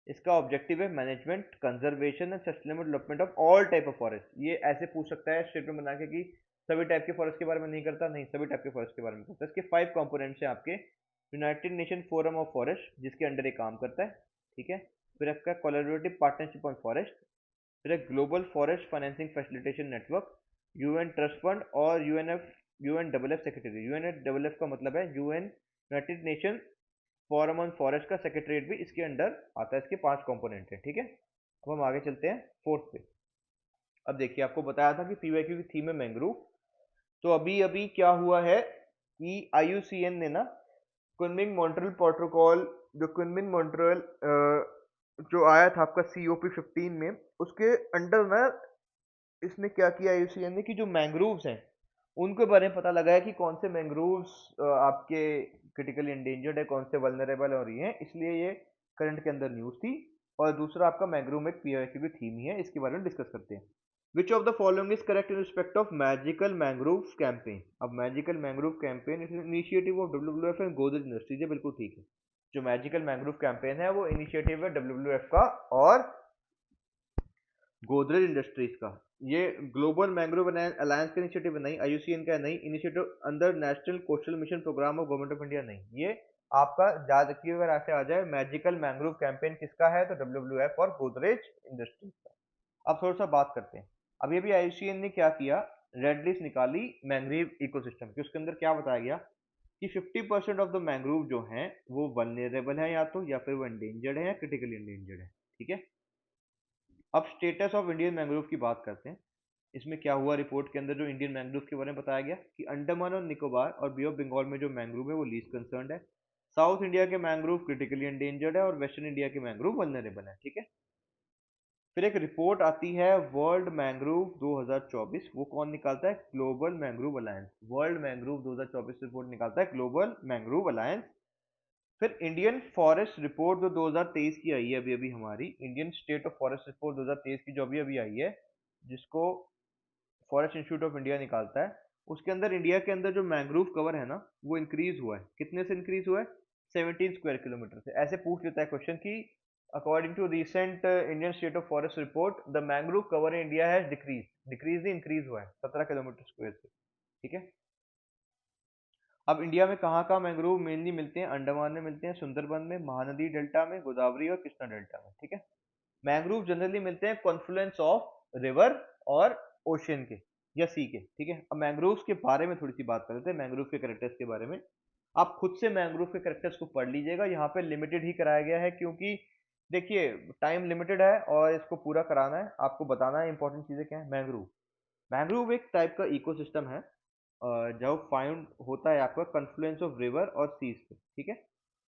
इसका ऑब्जेक्टिव है management, conservation and sustainable development of all type of forest. ये ऐसे पूछ सकता है स्टेटमेंट बना के कि सभी टाइप के फॉरेस्ट के बारे में नहीं करता, नहीं, सभी टाइप के फॉरेस्ट के बारे में करता है। इसके 5 कंपोनेंट्स हैं आपके। United Nation forum of forest, जिसके अंडर ये काम करता है। ठीक है। फिर आपका कोलैबोरेटिव पार्टनरशिप ऑन फॉरेस्ट, फिर एक global forest financing facilitation network, UN trust fund और UN double F secretary. UN double F का मतलब है UN United Nation forum on forest का सेक्रेटरीट भी इसके अंडर आता है। इसके 5 कंपोनेंट है, ठीक है। अब हम आगे चलते हैं फोर्थ पे। अब देखिए, आपको बताया था कि पीवाईक्यू की थीम है मैंग्रोव। तो अभी अभी क्या हुआ है कि आईयूसीएन ने ना कुनमिंग मॉन्ट्रियल प्रोटोकॉल, जो कुनमिंग मॉन्ट्रियल जो आया था आपका COP15 में, उसके अंडर ना इसने क्या किया आईयूसीएन ने कि जो मैंग्रोव्स हैं उनके बारे में पता लगाया कि कौन से मैंग्रोव्स आपके क्रिटिकली इंडेंजर्ड है, कौन से वल्नरेबल हो रही हैं, इसलिए ये करंट के अंदर न्यूज थी। और दूसरा आपका मैंग्रोव में पीआईक्यू की थीम ही है, इसके बारे में डिस्कस करते हैं। Which of the following is correct in respect of magical mangrove campaign. अब magical mangrove campaign is initiative of WWF and Godrej Industries, ये बिल्कुल ठीक है। जो मैजिकल मैंग्रोव कैंपेन है वो इनिशिएटिव है डब्ल्यूडब्ल्यूएफ का और गोदरेज इंडस्ट्रीज का। ये ग्लोबल मैंग्रोव अलायंस का इनिशिएटिव नहीं, आईयूसीएन का नहीं, इनिशिएटिव अंदर national coastal mission programme of government of India नहीं। ये आपका याद रखिए, अगर ऐसे आ जाए मैजिकल मैंग्रोव कैंपेन किसका है तो डब्ल्यूडब्ल्यूएफ और गोदरेज इंडस्ट्रीज का। अब थोड़ा सा बात करते हैं। अभी अभी आईयूसीएन ने क्या किया, रेड लिस्ट निकाली मैंग्रोव इकोसिस्टम की। उसके अंदर क्या बताया गया कि 50% ऑफ द मैंग्रोव जो हैं वो वल्नरेबल है, या तो या फिर वो एंडेंजर्ड है या क्रिटिकली एंडेंजर्ड है, ठीक है। अब स्टेटस ऑफ इंडियन मैंग्रोव की बात करते हैं। इसमें क्या हुआ, रिपोर्ट के अंदर जो इंडियन मैंग्रोव के बारे में बताया गया कि अंडमान और निकोबार और बे ऑफ बंगाल में जो मैंग्रोव है वो लीस्ट कंसर्न्ड है। साउथ इंडिया के मैंग्रोव क्रिटिकली एंडेंजर्ड है और वेस्टर्न इंडिया के मैंग्रोव वल्नरेबल है, ठीक है। फिर एक रिपोर्ट आती है वर्ल्ड मैंग्रोव 2024, वो कौन निकालता है, global mangrove alliance. World mangrove 2024 report निकालता है ग्लोबल मैंग्रोव अलायंस। फिर इंडियन फॉरेस्ट रिपोर्ट जो 2023 की आई है, अभी अभी हमारी Indian state of forest report 2023 की जो अभी अभी आई है, जिसको फॉरेस्ट इंस्टीट्यूट ऑफ इंडिया निकालता है, उसके अंदर इंडिया के अंदर जो मैंग्रोव कवर है ना वो इंक्रीज हुआ है। कितने से इंक्रीज हुआ है, 17 स्क्वायर किलोमीटर से। ऐसे पूछ लेता है क्वेश्चन कि according to recent Indian state of forest report the mangrove cover in India है डिक्रीज, डिक्रीज नहीं इंक्रीज हुआ है 17 किलोमीटर स्क्वायर से, ठीक है। अब इंडिया में कहाँ कहाँ मैंग्रोव मेनली मिलते हैं, अंडमान में मिलते हैं, सुंदरबन में, महानदी डेल्टा में, गोदावरी और कृष्णा डेल्टा में, ठीक है। मैंग्रोव जनरली मिलते हैं कॉन्फ्लुएंस ऑफ रिवर और ओशियन के या सी के, ठीक है। अब मैंग्रोव्स के बारे में थोड़ी सी बात कर लेते हैं, मैंग्रोव के कैरेक्टर्स के बारे में। आप खुद से मैंग्रोव के कैरेक्टर्स को पढ़ लीजिएगा, यहाँ पे लिमिटेड ही कराया गया है क्योंकि देखिए टाइम लिमिटेड है और इसको पूरा कराना है, आपको बताना है इंपॉर्टेंट चीजें क्या है। मैंग्रोव, मैंग्रोव एक टाइप का इकोसिस्टम है जो फाउंड होता है आपका कन्फ्लुएंस ऑफ रिवर और सीज पे, ठीक है।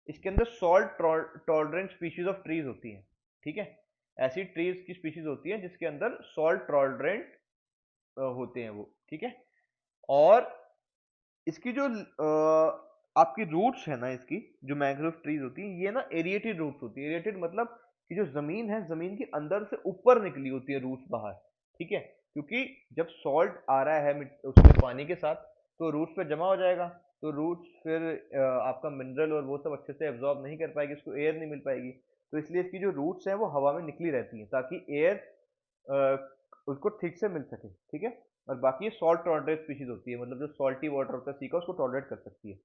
इसके अंदर salt tolerant species of trees होती हैं, ठीक है। ऐसी ट्रीज की स्पीशीज होती है जिसके अंदर सॉल्ट टॉलरेंट होते हैं वो, ठीक है। और इसकी जो आपकी रूट्स है ना, इसकी जो मैंग्रोव ट्रीज होती है ये ना एरिएटेड रूट्स होती है। एरिएटेड मतलब कि जो जमीन है, जमीन के अंदर से ऊपर निकली होती है रूट्स बाहर, ठीक है। क्योंकि जब सॉल्ट आ रहा है उसमें पानी के साथ तो रूट्स पे जमा हो जाएगा, तो रूट्स फिर आपका मिनरल और वो सब अच्छे से एब्जॉर्ब नहीं कर पाएगी, उसको एयर नहीं मिल पाएगी। तो इसलिए इसकी जो रूट्स हैं वो हवा में निकली रहती हैं ताकि एयर उसको ठीक से मिल सके, ठीक है। और बाकी ये सॉल्ट टॉलरेट स्पीशीज होती है, मतलब जो सॉल्टी वाटर होता है सी का उसको टॉलरेट कर सकती है।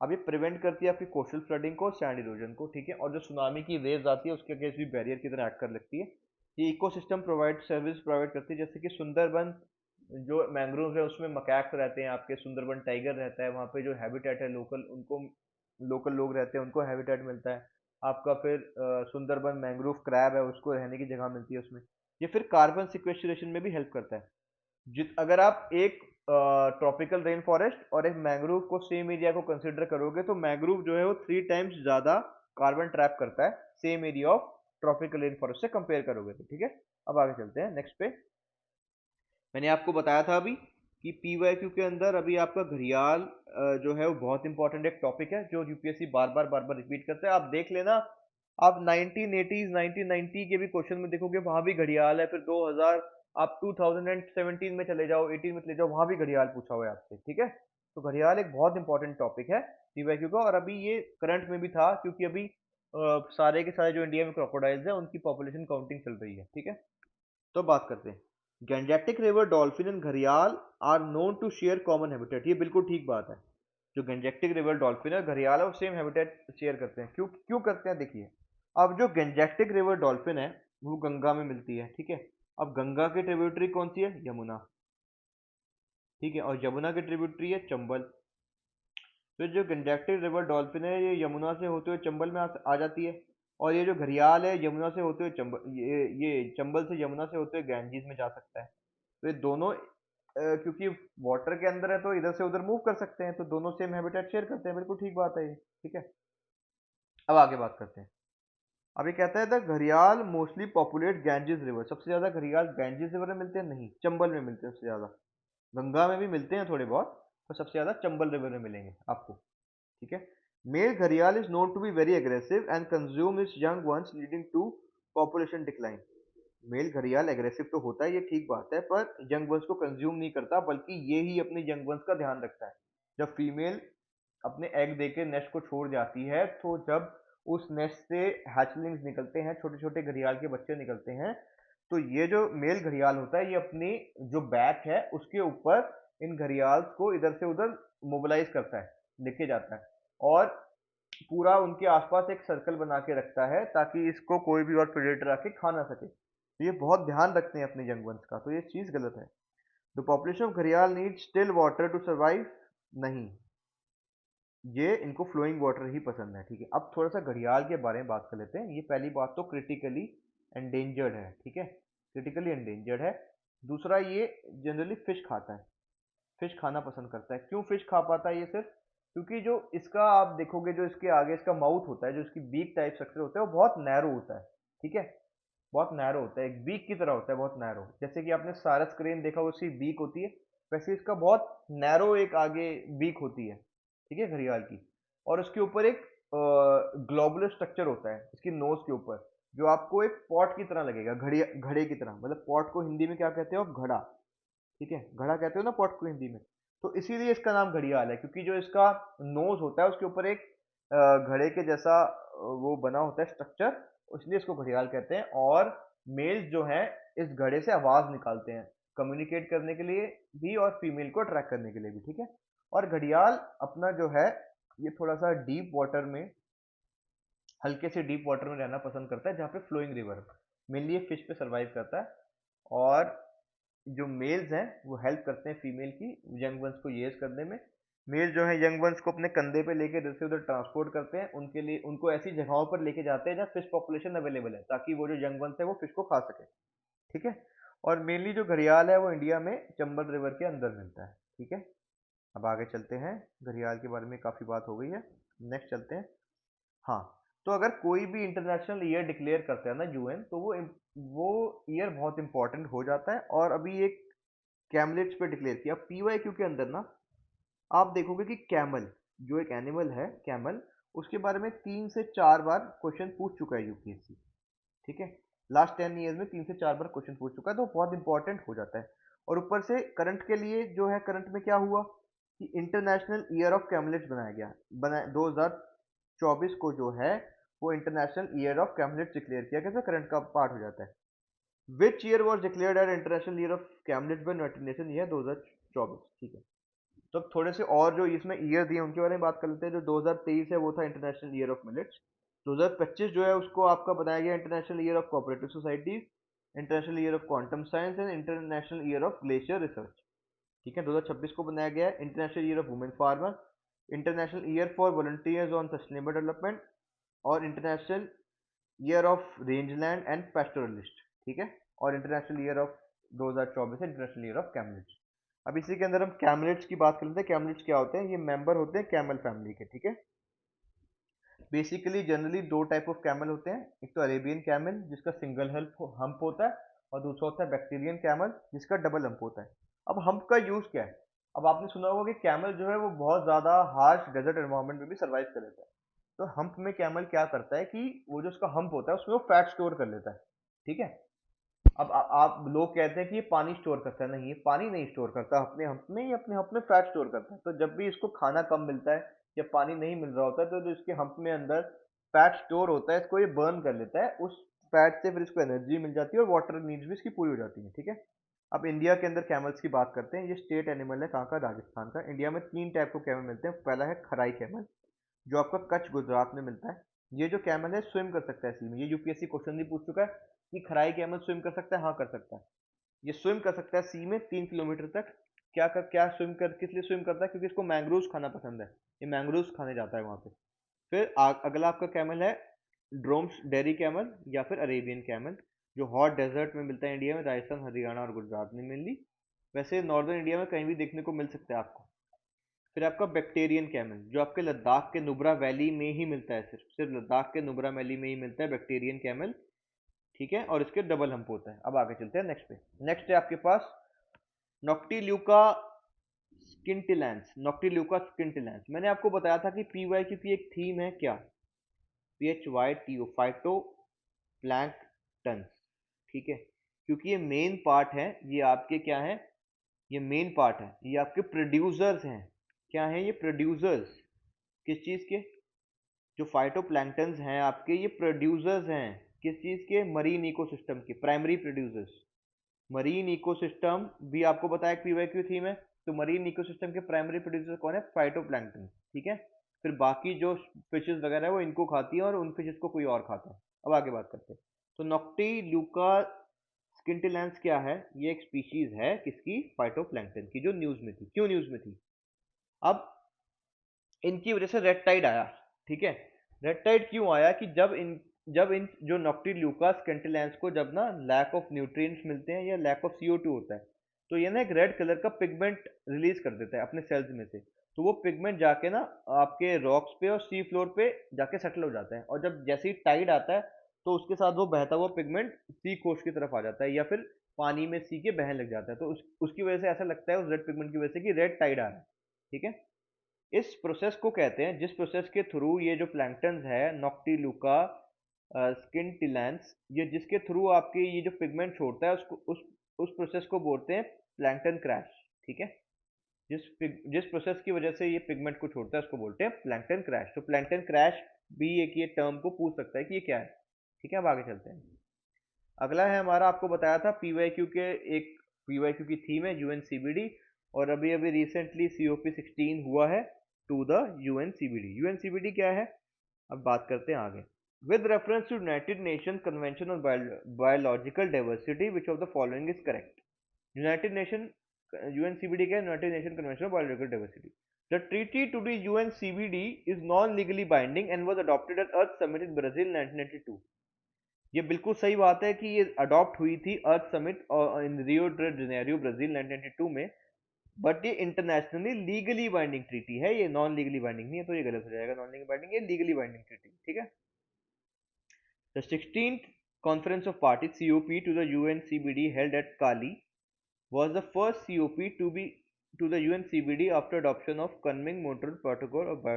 अब ये प्रिवेंट करती है आपकी कोस्टल फ्लडिंग को, सैंड इरोजन को, ठीक है। और जो सुनामी की वेव्स आती है उसके अगेंस्ट भी बैरियर की तरह एक्ट कर लगती है। ये इकोसिस्टम प्रोवाइड सर्विस प्रोवाइड करती है, जैसे कि सुंदरबन जो मैंग्रोव है उसमें मकैक्स रहते हैं, आपके सुंदरबन टाइगर रहता है, वहाँ पे जो हैबिटेट है लोकल, उनको लोकल लोग रहते हैं उनको हैबिटेट मिलता है आपका। फिर सुंदरबन मैंग्रोव क्रैब है, उसको रहने की जगह मिलती है उसमें। ये फिर कार्बन सिक्वेस्ट्रेशन में भी हेल्प करता है। जित अगर आप एक ट्रॉपिकल रेन फॉरेस्ट और एक मैंग्रोव को सेम एरिया को कंसिडर करोगे तो मैंग्रोव जो है वो 3 टाइम्स ज्यादा कार्बन ट्रैप करता है same area of tropical rain forest से कंपेयर करोगे तो, ठीक है। अब आगे चलते हैं नेक्स्ट पे। मैंने आपको बताया था अभी कि पीवाईक्यू के अंदर अभी आपका घड़ियाल जो है वो बहुत इंपॉर्टेंट एक टॉपिक है जो यूपीएससी बार बार रिपीट करता है। आप देख लेना, आप 1980s 1990 के भी क्वेश्चन में देखोगे वहां भी घड़ियाल है। फिर 2000, आप 2017 में चले जाओ, 18 में चले जाओ, वहां भी घड़ियाल पूछा हुआ है आपसे, ठीक है। तो घड़ियाल एक बहुत इंपॉर्टेंट टॉपिक है पीवाईक्यू का, और अभी ये करंट में भी था क्योंकि अभी सारे के सारे जो इंडिया में क्रोकोडाइल्स है उनकी पॉपुलेशन काउंटिंग चल रही है, ठीक है। तो बात करते हैं, गेंजेटिक रिवर डॉल्फिन एंड घड़ियाल are known to share common habitat. ये बिल्कुल ठीक बात है, जो गेंजेटिक रिवर डॉल्फिन है घड़ियाल है वो सेम हैबिटेट शेयर करते हैं। क्यों क्यों करते हैं, देखिए। अब जो गेंजेटिक रिवर डॉल्फिन है वो गंगा में मिलती है, ठीक है। अब गंगा की ट्रिब्यूटरी कौन सी है, यमुना। ठीक है, और यमुना की ट्रिब्यूटरी है चंबल। फिर जो गंडकटी रिवर डॉल्फिन है ये यमुना से होते हुए चंबल में आ जाती है। और ये जो घड़ियाल है यमुना से होते हुए चंबल, ये चंबल से यमुना से होते हुए गैंजीज में जा सकता है। तो ये दोनों क्योंकि वाटर के अंदर है तो इधर से उधर मूव कर सकते हैं, तो दोनों सेम हैबिटेट शेयर करते हैं, बिल्कुल ठीक बात है ये। ठीक है, अब आगे बात करते हैं। अब ये कहता है द घड़ियाल मोस्टली पॉपुलेट गैंजेस रिवर। सबसे ज्यादा घड़ियाल गैंजेस रिवर में मिलते हैं? नहीं, चंबल में मिलते हैं सबसे ज्यादा। गंगा में भी मिलते हैं थोड़े बहुत, तो सबसे ज्यादा चंबल रिवर में मिलेंगे आपको। ठीक है। मेल घड़ियाल is known to be very aggressive and consume is young ones leading to population decline. Male घड़ियाल एग्रेसिव तो होता है, ये ठीक बात है, पर यंग वंस को कंज्यूम नहीं करता, बल्कि ये ही अपने यंग वंस का ध्यान रखता है। जब फीमेल अपने एग देके नेस्ट को छोड़ जाती है, तो जब उस नेस्ट से हैचलिंग्स निकलते हैं, छोटे छोटे घड़ियाल के बच्चे निकलते हैं, तो ये जो मेल घड़ियाल होता है ये अपनी जो बैक है उसके ऊपर इन घड़ियाल्स को इधर से उधर मोबिलाइज करता है, लेके जाता है, और पूरा उनके आसपास एक सर्कल बना के रखता है ताकि इसको कोई भी और प्रेडेटर आके खा ना सके। तो ये बहुत ध्यान रखते हैं अपने यंग वंस का, तो ये चीज गलत है। द पॉपुलेशन ऑफ घड़ियाल need still water to survive. नहीं, ये इनको फ्लोइंग वाटर ही पसंद है। ठीक है, अब थोड़ा सा घड़ियाल के बारे में बात कर लेते हैं। ये पहली बात तो क्रिटिकली एंडेंजर्ड है। ठीक है, क्रिटिकली एंडेंजर्ड है। दूसरा, ये जनरली फिश खाता है, फिश खाना पसंद करता है। क्यों फिश खा पाता है ये? सिर्फ क्योंकि जो इसका आप देखोगे, जो इसके आगे इसका माउथ होता है, जो इसकी बीक टाइप स्ट्रक्चर होता है, वो बहुत नैरो होता है। ठीक है, बहुत नैरो होता है, एक बीक की तरह होता है, बहुत नैरो। जैसे कि आपने सारस क्रेन देखा, उसकी बीक होती है, वैसे इसका बहुत नैरो एक आगे बीक होती है। ठीक है, घड़ियाल की। और उसके ऊपर एक ग्लोबुलर स्ट्रक्चर होता है इसकी नोज के ऊपर, जो आपको एक पॉट की तरह लगेगा, घड़िया घड़े की तरह। मतलब पॉट को हिंदी में क्या कहते हो आप? घड़ा। ठीक है, घड़ा कहते हो ना पॉट को हिंदी में। तो इसीलिए इसका नाम घड़ियाल है, क्योंकि जो इसका नोज होता है उसके ऊपर एक घड़े के जैसा वो बना होता है स्ट्रक्चर, इसलिए इसको घड़ियाल कहते हैं। और मेल्स जो हैं इस घड़े से आवाज निकालते हैं, कम्युनिकेट करने के लिए भी और फीमेल को अट्रैक्ट करने के लिए भी। ठीक है, और घड़ियाल अपना जो है ये थोड़ा सा डीप वाटर में, हल्के से डीप वाटर में रहना पसंद करता है, जहाँ पे फ्लोइंग रिवर। मेनली ये फिश पे सरवाइव करता है। और जो मेल्स हैं वो हेल्प करते हैं फीमेल की यंग वंस को येज करने में। मेल जो है यंग वंस को अपने कंधे पे लेके इधर से उधर ट्रांसपोर्ट करते हैं, उनके लिए उनको ऐसी जगहों पर लेके जाते हैं जहाँ फिश पॉपुलेशन अवेलेबल है, ताकि वो जो यंग वंस है वो फिश को खा सके। ठीक है, और मेनली जो घड़ियाल है वो इंडिया में चंबल रिवर के अंदर मिलता है। ठीक है, अब आगे चलते हैं। घड़ियाल के बारे में काफी बात हो गई है, नेक्स्ट चलते हैं। हाँ, तो अगर कोई भी इंटरनेशनल ईयर डिक्लेयर करता है ना यूएन, तो वो ईयर बहुत इंपॉर्टेंट हो जाता है। और अभी एक कैमलिट्स पे डिक्लेयर किया पीवाईक्यू के अंदर ना। आप देखोगे कि कैमल जो एक एनिमल है, कैमल, उसके बारे में 3 से 4 बार क्वेश्चन पूछ चुका है यूपीएससी। ठीक है, लास्ट 10 ईयर में 3 से 4 बार क्वेश्चन पूछ चुका है, तो बहुत इंपॉर्टेंट हो जाता है। और ऊपर से करंट के लिए जो है, करंट में क्या हुआ कि इंटरनेशनल ईयर ऑफ कैमलेट्स बनाया गया, बना 2024 को जो है वो international year of camelids declare किया गया, करंट का पार्ट हो जाता है। Which year was declared as international year of camelids by United Nation? Year 2024। ठीक है, तो अब थोड़े से और जो इसमें ईयर दिए उनके बारे में बात कर लेते हैं। जो 2023 है वो था इंटरनेशनल ईयर ऑफ मिलेट्स। 2025 जो है उसको आपका बनाया गया international year of cooperative societies, international year of quantum science and international year of glacier research. ठीक है, 2026 को बनाया गया है international year of women farmer, international year for volunteers on sustainable development, और इंटरनेशनल ईयर ऑफ रेंजलैंड एंड पैस्टोरलिस्ट। ठीक है, और इंटरनेशनल ईयर ऑफ 2024 है इंटरनेशनल ईयर ऑफ कैमलिट्स। अब इसी के अंदर हम कैमलिट्स की बात कर लेते हैं। कैमलिट्स क्या होते हैं? ये मेंबर होते हैं कैमल फैमिली के। ठीक है, बेसिकली जनरली दो टाइप ऑफ कैमल होते हैं। एक तो अरेबियन कैमल जिसका सिंगल हम्प होता है, और दूसरा होता है बैक्टीरियन कैमल जिसका डबल हम्प होता है। अब हम्प का यूज क्या है? अब आपने सुना होगा कि कैमल जो है वो बहुत ज्यादा हार्श डेजर्ट एनवायरनमेंट में भी सर्वाइव कर लेता है। तो हम्प में कैमल क्या करता है कि वो जो उसका हम्प होता है उसमें वो फैट स्टोर कर लेता है। ठीक है, अब आप लोग कहते हैं कि ये पानी स्टोर करता है। नहीं, ये पानी नहीं स्टोर करता अपने हम्प में, ये अपने हम्प में फैट स्टोर करता है। तो जब भी इसको खाना कम मिलता है या पानी नहीं मिल रहा होता है, तो जो इसके हम्प में अंदर फैट स्टोर होता है, इसको ये बर्न कर लेता है। उस फैट से फिर इसको एनर्जी मिल जाती है और वाटर नीड्स भी इसकी पूरी हो जाती है। ठीक है, अब इंडिया के अंदर कैमल्स की बात करते हैं। ये स्टेट एनिमल है, कहाँ का? राजस्थान का। इंडिया में 3 टाइप के कैमल मिलते हैं। पहला है खराई कैमल, जो आपका कच्छ गुजरात में मिलता है। ये जो कैमल है स्विम कर सकता है सी में। ये यूपीएससी क्वेश्चन भी पूछ चुका है कि खराई कैमल स्विम कर सकता है? हाँ कर सकता है। ये स्विम कर सकता है सी में 3 किलोमीटर तक। क्या किस लिए स्विम करता है? क्योंकि इसको मैंग्रोव्स खाना पसंद है, ये मैंग्रोव्स खाने जाता है वहां पे। फिर अगला आपका कैमल है ड्रोम्स डेयरी कैमल या फिर अरेबियन कैमल, जो हॉट डेजर्ट में मिलता है इंडिया में, राजस्थान, हरियाणा और गुजरात में मेनली। वैसे नॉर्दर्न इंडिया में कहीं भी देखने को मिल सकता है आपको। फिर आपका बैक्टीरियन कैमल, जो आपके लद्दाख के नुब्रा वैली में ही मिलता है, सिर्फ सिर्फ लद्दाख के नुब्रा वैली में ही मिलता है बैक्टीरियन कैमल। ठीक है, और इसके डबल हम्प होता है। अब आगे चलते हैं नेक्स्ट पे। नेक्स्ट है आपके पास नॉक्टिल्यूका स्किंटिलैंस। नॉक्टिल्यूका स्किंटिलैंस, मैंने आपको बताया था कि पीवाईक्यू की एक थीम है क्या? PHYTO, phyto plankton. ठीक है, क्योंकि ये मेन पार्ट है, ये आपके क्या है, ये मेन पार्ट है, ये आपके प्रोड्यूसर्स हैं। क्या है ये? प्रोड्यूसर्स। किस चीज के? जो फाइटोप्लैंक्टन्स हैं आपके, ये प्रोड्यूसर्स हैं किस चीज के? मरीन इकोसिस्टम के, प्राइमरी प्रोड्यूसर्स। मरीन इकोसिस्टम भी आपको बताया पीवाईक्यू थीम है, तो मरीन इकोसिस्टम के प्राइमरी प्रोड्यूसर कौन है? फाइटोप्लैंक्टन। ठीक है, फिर बाकी जो फिशेस वगैरह है वो इनको खाती है और उन फिशेस को कोई और खाता है। अब आगे बात करते हैं। तो नॉक्टिल्यूका स्किंटिलैंस क्या है? ये एक स्पीशीज है किसकी? फाइटोप्लैंक्टन की, जो न्यूज में थी। क्यों न्यूज में थी? अब इनकी वजह से रेड टाइड आया। ठीक है, रेड टाइड क्यों आया? कि जब इन जो नॉक्टिल्यूकास कैंटिलैंस को जब ना लैक ऑफ न्यूट्रिएंट्स मिलते हैं या लैक ऑफ CO2 होता है, तो ये ना एक रेड कलर का पिगमेंट रिलीज कर देता है अपने सेल्स में से। तो वो पिगमेंट जाके ना आपके रॉक्स पे और सी फ्लोर पे जाके सेटल हो जाता है, और जब जैसे ही टाइड आता है तो उसके साथ वो बहता हुआ पिगमेंट सी कोस्ट की तरफ आ जाता है, या फिर पानी में सी के बहने लग जाता है। तो उसकी वजह से ऐसा लगता है उस रेड पिगमेंट की वजह से कि रेड टाइड आ रहा है। ठीक है, इस प्रोसेस को कहते हैं, जिस प्रोसेस के थ्रू ये जो प्लैंक्टन्स है नॉक्टिलुका स्किंटिलैंस, ये जिसके थ्रू आपके ये जो पिगमेंट छोड़ता है उसको उस प्रोसेस को बोलते हैं प्लैंक्टन क्रैश। ठीक है, जिस प्रोसेस की वजह से ये पिगमेंट को छोड़ता है उसको बोलते हैं प्लैंक्टन क्रैश। तो प्लैंक्टन क्रैश भी एक ये टर्म को पूछ सकता है कि ये क्या है। ठीक है, अब आगे चलते हैं। अगला है हमारा, आपको बताया था पीवाईक्यू के, एक पीवाईक्यू की थीम है यूएनसीबीडी, और अभी अभी रिसेंटली COP16 हुआ है टू द यूएनसीबीडी। यूएनसीबीडी क्या है? अब बात करते हैं आगे। With reference to United Nation convention on biological diversity, which of the following is correct? United Nation, UNCBD क्या है? United Nation convention on biological diversity. The treaty to the UNCBD is non-legally binding and was adopted at Earth Summit in Brazil 1992। ये बिल्कुल सही बात है कि ये अडॉप्ट हुई थी अर्थ समिट और इन रियो ड्रे जनेरियो ब्राजील 1992 में, बट ये इंटरनेशनली लीगली बाइंडिंग ट्रीटी है, ये नॉन लीगली बाइंडिंग नहीं है, तो ये गलत हो जाएगा। नॉन लीगली बाइंडिंग, ये लीगली बाइंडिंग ट्रीटी। ठीक है, the 16th conference of party COP to the UNCBD held at Cali was the first COP to be to the UNCBD after adoption of Kunming Montreal Protocol of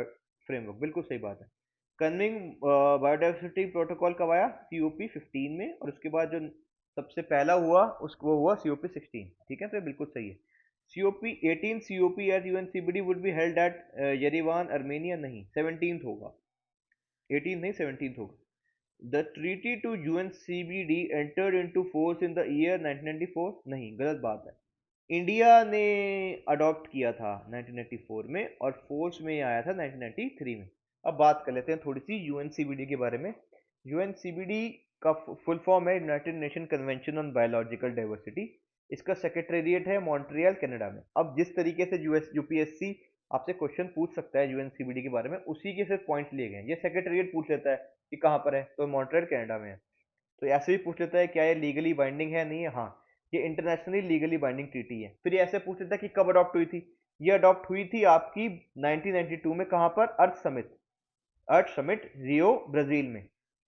Framework। बिल्कुल सही बात है। कन्मिंग बायोडाइवर्सिटी प्रोटोकॉल कब आया? COP15 में, और उसके बाद जो सबसे पहला हुआ उसको हुआ COP16। ठीक है, तो ये बिल्कुल सही है। COP18 COP at UNCBD would be held at Yerevan Armenia. नहीं, 17th होगा, 18 नहीं 17th होगा। The treaty to UNCBD entered into force in the year 1994। नहीं, गलत बात है। इंडिया ने अडॉप्ट किया था 1994 में और फोर्स में आया था 1993 में। अब बात कर लेते हैं थोड़ी सी यूएनसीबीडी के बारे में। यूएनसीबीडी का फुल फॉर्म है United Nation convention on biological diversity. इसका सेक्रेटेरिएट है मॉन्ट्रियल कनाडा में। अब जिस तरीके से यूपीएससी आपसे क्वेश्चन पूछ सकता है यूएनसीबीडी के बारे में, उसी के सिर्फ पॉइंट लिए गए हैं। ये सेक्रेटेरिएट पूछ लेता है कि कहाँ पर है, तो मॉन्ट्रियल कनाडा में है। तो ऐसे भी पूछ लेता है क्या ये लीगली बाइंडिंग है? नहीं है, हाँ ये इंटरनेशनली लीगली बाइंडिंग ट्रीटी है। फिर ये ऐसे पूछ लेता है कि कब अडॉप्ट हुई थी? ये अडॉप्ट हुई थी आपकी 1992 में। कहाँ पर? अर्थ समिट रियो ब्राजील में।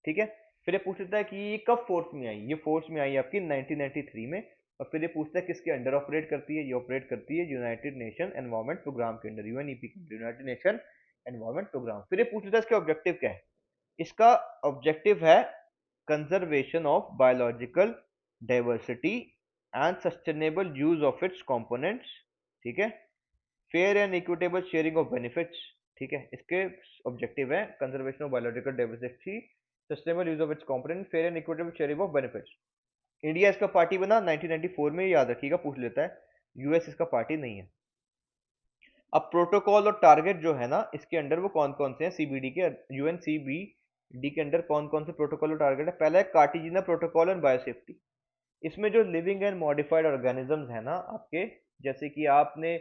ठीक है, फिर ये पूछ लेता है कि ये कब फोर्स में आई? ये फोर्स में आई आपकी 1993 में। और फिर ये पूछता है किसके अंडर ऑपरेट करती है? ये ऑपरेट करती है यूनाइटेड नेशन एनवायरमेंट प्रोग्राम के अंडर, यूएनईपी के under, United Nation environment programme. फिर ये पूछ लेता है इसका ऑब्जेक्टिव क्या है? इसका ऑब्जेक्टिव है conservation of biological diversity and sustainable use of its components। ठीक है, fair and equitable sharing of benefits। ठीक है, इसके ऑब्जेक्टिव है conservation of biological diversity, sustainable use of its component, fair and equitable sharing of benefits. India इसका पार्टी बना 1994 में, याद रखिएगा, पूछ लेता है। यूएस इसका पार्टी नहीं है। अब प्रोटोकॉल और टारगेट जो है ना, इसके अंडर वो कौन कौन से हैं सीबीडी के, यूएनसीबीडी के अंडर कौन कौन से प्रोटोकॉल और टारगेट है? पहला है कार्टिजिना प्रोटोकॉल एंड बायोसेफ्टी। इसमें जो लिविंग एंड मॉडिफाइड ऑर्गेनिजम्स है ना आपके, जैसे कि आपने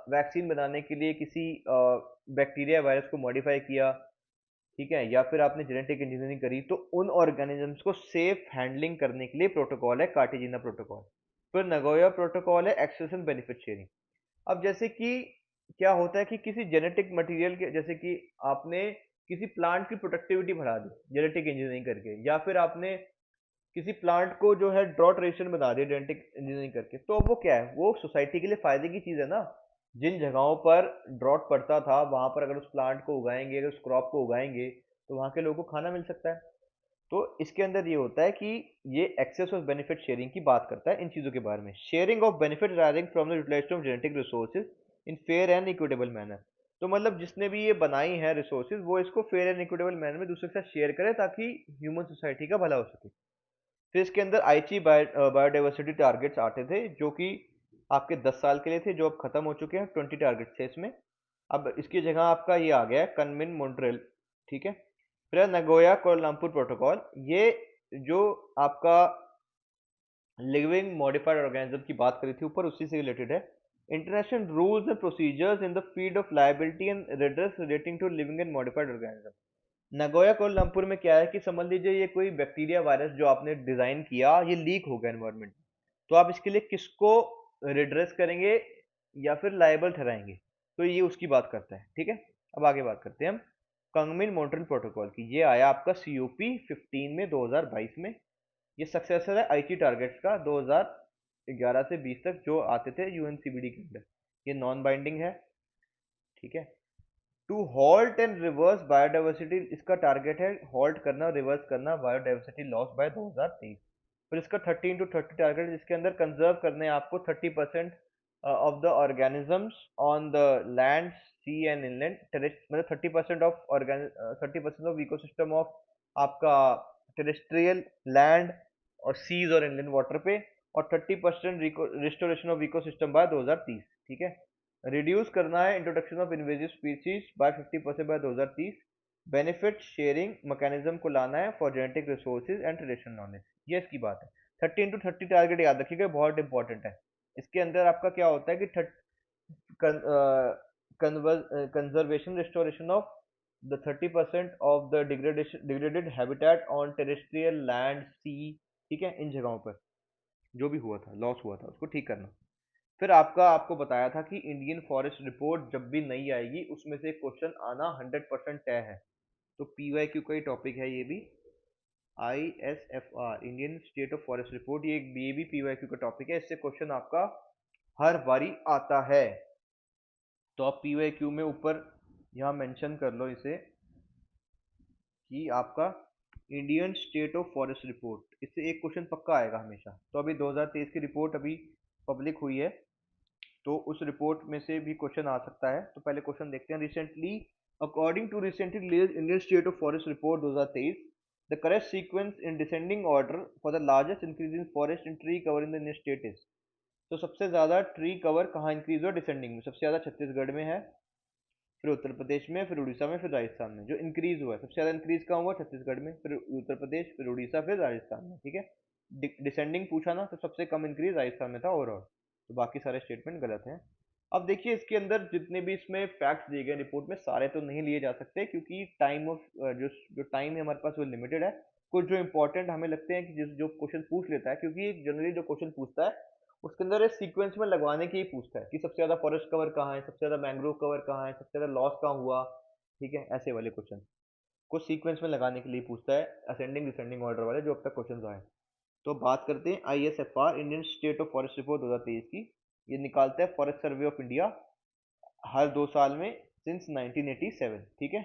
वैक्सीन बनाने के लिए किसी बैक्टीरिया वायरस को मॉडिफाई किया, ठीक है, या फिर आपने जेनेटिक इंजीनियरिंग करी, तो उन ऑर्गेनिजम्स को सेफ हैंडलिंग करने के लिए प्रोटोकॉल है कार्टेजिना प्रोटोकॉल। फिर नगोया प्रोटोकॉल है एक्सेस एंड बेनिफिट शेयरिंग। अब जैसे कि क्या होता है कि किसी जेनेटिक मटेरियल के, जैसे कि आपने किसी प्लांट की प्रोडक्टिविटी बढ़ा दी जेनेटिक इंजीनियरिंग करके, या फिर आपने किसी प्लांट को जो है ड्रॉट रेजिस्टेंट बना दिया जेनेटिक इंजीनियरिंग करके, तो अब वो क्या है, वो सोसाइटी के लिए फायदे की चीज है ना। जिन जगहों पर ड्रॉट पड़ता था वहां पर अगर उस प्लांट को उगाएंगे, अगर उस क्रॉप को उगाएंगे, तो वहां के लोगों को खाना मिल सकता है। तो इसके अंदर ये होता है कि ये एक्सेस ऑफ बेनिफिट शेयरिंग की बात करता है इन चीजों के बारे में। Sharing of benefit arising from the utilization of genetic resources in fair and equitable manner. तो मतलब जिसने भी ये बनाई है रिसोर्सेज, वो इसको फेयर एंड इक्विटेबल मैनर में दूसरे के साथ शेयर करे, ताकि ह्यूमन सोसाइटी का भला हो सके। फिर इसके अंदर आईची बायोडाइवर्सिटी टारगेट्स आते थे, जो कि आपके 10 साल के लिए थे, जो अब खत्म हो चुके हैं। 20 टारगेट थे इसमें। अब इसकी जगह आपका ये आ गया है कनमिन मॉन्ट्रियल, ठीक है। फिर नगोया कोलालमपुर प्रोटोकॉल, ये जो आपका लिविंग मॉडिफाइड ऑर्गेनिज्म की बात करी थी ऊपर, उसी से रिलेटेड है। International rules and procedures in the field of liability and redress relating to living and modified organism. Nagoya Kuala Lumpur में क्या है कि समझ लीजिए ये कोई बैक्टीरिया वायरस जो आपने डिजाइन किया, ये लीक हो गया एनवायरनमेंट, तो आप इसके लिए किसको रिड्रेस करेंगे या फिर लायबल ठहराएंगे, तो ये उसकी बात करता है, ठीक है। अब आगे बात करते हैं हम कंगमिन मॉन्ट्रियल प्रोटोकॉल की। ये आया आपका सीओपी 15 में 2022 में। ये सक्सेसर है आईटी टारगेट्स का 2011 से 20 तक जो आते थे यूएनसीबीडी के अंदर। ये नॉन बाइंडिंग है, ठीक है। To halt and reverse biodiversity, इसका टारगेट है हॉल्ट करना और रिवर्स करना बायोडाइवर्सिटी लॉस बाय 2023। फिर इसका 13 टू 30 टारगेट, जिसके अंदर कंजर्व करने हैं आपको 30% of the organisms on the land, sea and inland, मतलब 30% of organ 30% of ecosystem of आपका टेरेस्ट्रियल लैंड और सीज और इनलैंड वाटर पे, और 30% रिस्टोरेशन ऑफ इकोसिस्टम बाय 2030, ठीक है। रिड्यूस करना है introduction of invasive species by 50% by 2030। Benefit sharing mechanism को लाना है for genetic resources and traditional knowledge, ये इसकी बात है। 30 to 30 टारगेट याद रखिएगा, बहुत इंपॉर्टेंट है। इसके अंदर आपका क्या होता है कि conservation restoration of the 30% of the degraded habitat on terrestrial land, sea, ठीक है, इन जगहों पर जो भी हुआ था, लॉस हुआ था, उसको ठीक करना। फिर आपको बताया था कि इंडियन फॉरेस्ट रिपोर्ट जब भी नई आएगी, उसमें से क्वेश्चन आना 100% तय है। तो पीवाईक्यू का ही टॉपिक है ये भी। ISFR Indian state of forest report, ये भी पीवाईक्यू का टॉपिक है, इससे क्वेश्चन आपका हर बारी आता है। तो आप पीवाईक्यू में ऊपर यहाँ मेंशन कर लो इसे, कि आपका Indian state of forest report, इससे एक क्वेश्चन पक्का आएगा हमेशा। तो अभी 2023 की रिपोर्ट अभी पब्लिक हुई है, तो उस रिपोर्ट में से भी क्वेश्चन आ सकता है। तो पहले क्वेश्चन देखते हैं। Recently, according to recently release Indian state of forest report 2023, the correct sequence in descending order for the largest increase in forest in tree cover in the Indian state is. तो सबसे ज्यादा ट्री कवर कहाँ इंक्रीज हुआ डिसेंडिंग में? सबसे ज्यादा छत्तीसगढ़ में है, फिर उत्तर प्रदेश में, फिर उड़ीसा में, फिर राजस्थान में। जो इंक्रीज हुआ है सबसे ज्यादा, इंक्रीज कहाँ हुआ? छत्तीसगढ़ में, फिर उत्तर प्रदेश, फिर उड़ीसा, फिर राजस्थान में, ठीक है। डिसेंडिंग पूछा ना, तो सबसे कम इंक्रीज राजस्थान में था ओवरऑल। तो बाकी सारे स्टेटमेंट गलत हैं। अब देखिए इसके अंदर जितने भी इसमें फैक्ट्स दिए गए रिपोर्ट में, सारे तो नहीं लिए जा सकते, क्योंकि टाइम ऑफ जो जो टाइम है हमारे पास वो लिमिटेड है। कुछ जो इंपॉर्टेंट हमें लगते हैं कि जिस जो क्वेश्चन पूछ लेता है, क्योंकि जनरली जो क्वेश्चन पूछता है उसके अंदर ये सीक्वेंस में लगवाने की ही पूछता है कि सबसे ज्यादा फॉरेस्ट कवर कहाँ है, सबसे ज्यादा मैंग्रोव कवर कहाँ है, सबसे ज्यादा लॉस कहाँ हुआ, ठीक है, ऐसे वाले क्वेश्चन को सीक्वेंस में लगाने के लिए पूछता है, असेंडिंग डिसेंडिंग ऑर्डर वाले जो अब तक क्वेश्चन आए। तो बात करते हैं ISFR Indian state of forest report 2023 की। ये निकालता है फॉरेस्ट सर्वे ऑफ इंडिया हर 2 साल में सिंस 1987, ठीक है।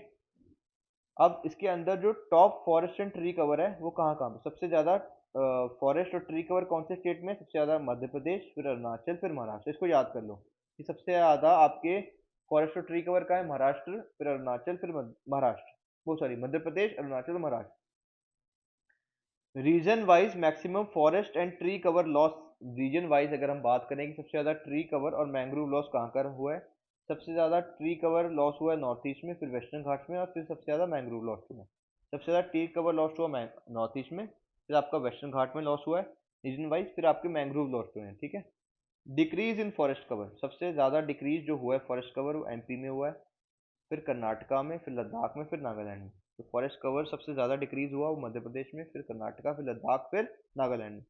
अब इसके अंदर जो top forest and tree cover है वो कहाँ कहाँ पे सबसे ज्यादा फॉरेस्ट और ट्री कवर कौन से स्टेट में? सबसे ज्यादा मध्य प्रदेश, फिर अरुणाचल, फिर महाराष्ट्र। इसको याद कर लो कि सबसे ज्यादा आपके फॉरेस्ट और ट्री कवर का है महाराष्ट्र, फिर अरुणाचल, फिर महाराष्ट्र, वो sorry Madhya Pradesh, Arunachal, Maharashtra. Region wise maximum forest and tree cover loss, region wise अगर हम बात करें कि सबसे ज्यादा ट्री कवर और मैंग्रोव लॉस कहाँ कर हुआ है, सबसे ज्यादा ट्री कवर लॉस हुआ है नॉर्थ ईस्ट में, फिर वेस्टर्न घाट्स में, और फिर सबसे ज्यादा मैंग्रोव लॉस हुआ है। सबसे ज्यादा ट्री कवर लॉस हुआ नॉर्थ ईस्ट में, फिर आपका वेस्टर्न घाट में लॉस हुआ है रीजन वाइज, फिर आपके मैंग्रोव लॉस हुए हैं, ठीक है। डिक्रीज इन फॉरेस्ट कवर, सबसे ज्यादा डिक्रीज जो हुआ है फॉरेस्ट कवर वो एमपी में हुआ है, फिर कर्नाटका में, फिर लद्दाख में, फिर नागालैंड में। तो फॉरेस्ट कवर सबसे ज्यादा डिक्रीज हुआ वो मध्य प्रदेश में, फिर कर्नाटका, फिर लद्दाख, फिर नागालैंड में।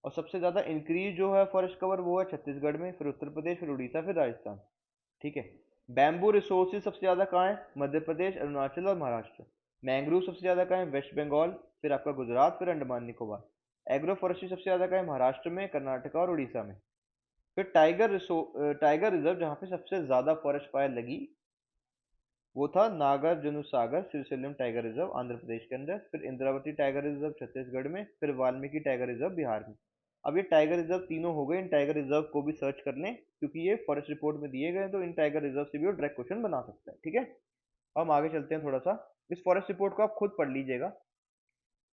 और सबसे ज्यादा इंक्रीज जो है फॉरेस्ट कवर वो है छत्तीसगढ़ में, फिर उत्तर प्रदेश, फिर उड़ीसा, फिर राजस्थान। ठीक है। बैम्बू रिसोर्सेज सबसे ज्यादा कहाँ है? मध्य प्रदेश, अरुणाचल और महाराष्ट्र। मैंग्रोव सबसे ज्यादा कहाँ है? वेस्ट बंगाल, फिर आपका गुजरात, फिर अंडमान निकोबार। एग्रो फॉरेस्ट्री सबसे ज्यादा कहाँ है? महाराष्ट्र में, कर्नाटका और उड़ीसा में। फिर टाइगर रिजर्व जहाँ पे सबसे ज्यादा फॉरेस्ट फायर लगी वो था नागार्जुन सागर सिरसिल्लम टाइगर रिजर्व आंध्र प्रदेश के अंदर, फिर इंद्रावती टाइगर रिजर्व छत्तीसगढ़ में, फिर वाल्मीकि टाइगर रिजर्व बिहार में। अब ये टाइगर रिजर्व तीनों हो गए, इन टाइगर रिजर्व को भी सर्च कर लें क्योंकि ये फॉरेस्ट रिपोर्ट में दिए गए हैं, तो इन टाइगर रिजर्व से भी वो डायरेक्ट क्वेश्चन बना सकता है। ठीक है। अब हम आगे चलते हैं थोड़ा सा, इस फॉरेस्ट रिपोर्ट को आप खुद पढ़ लीजिएगा।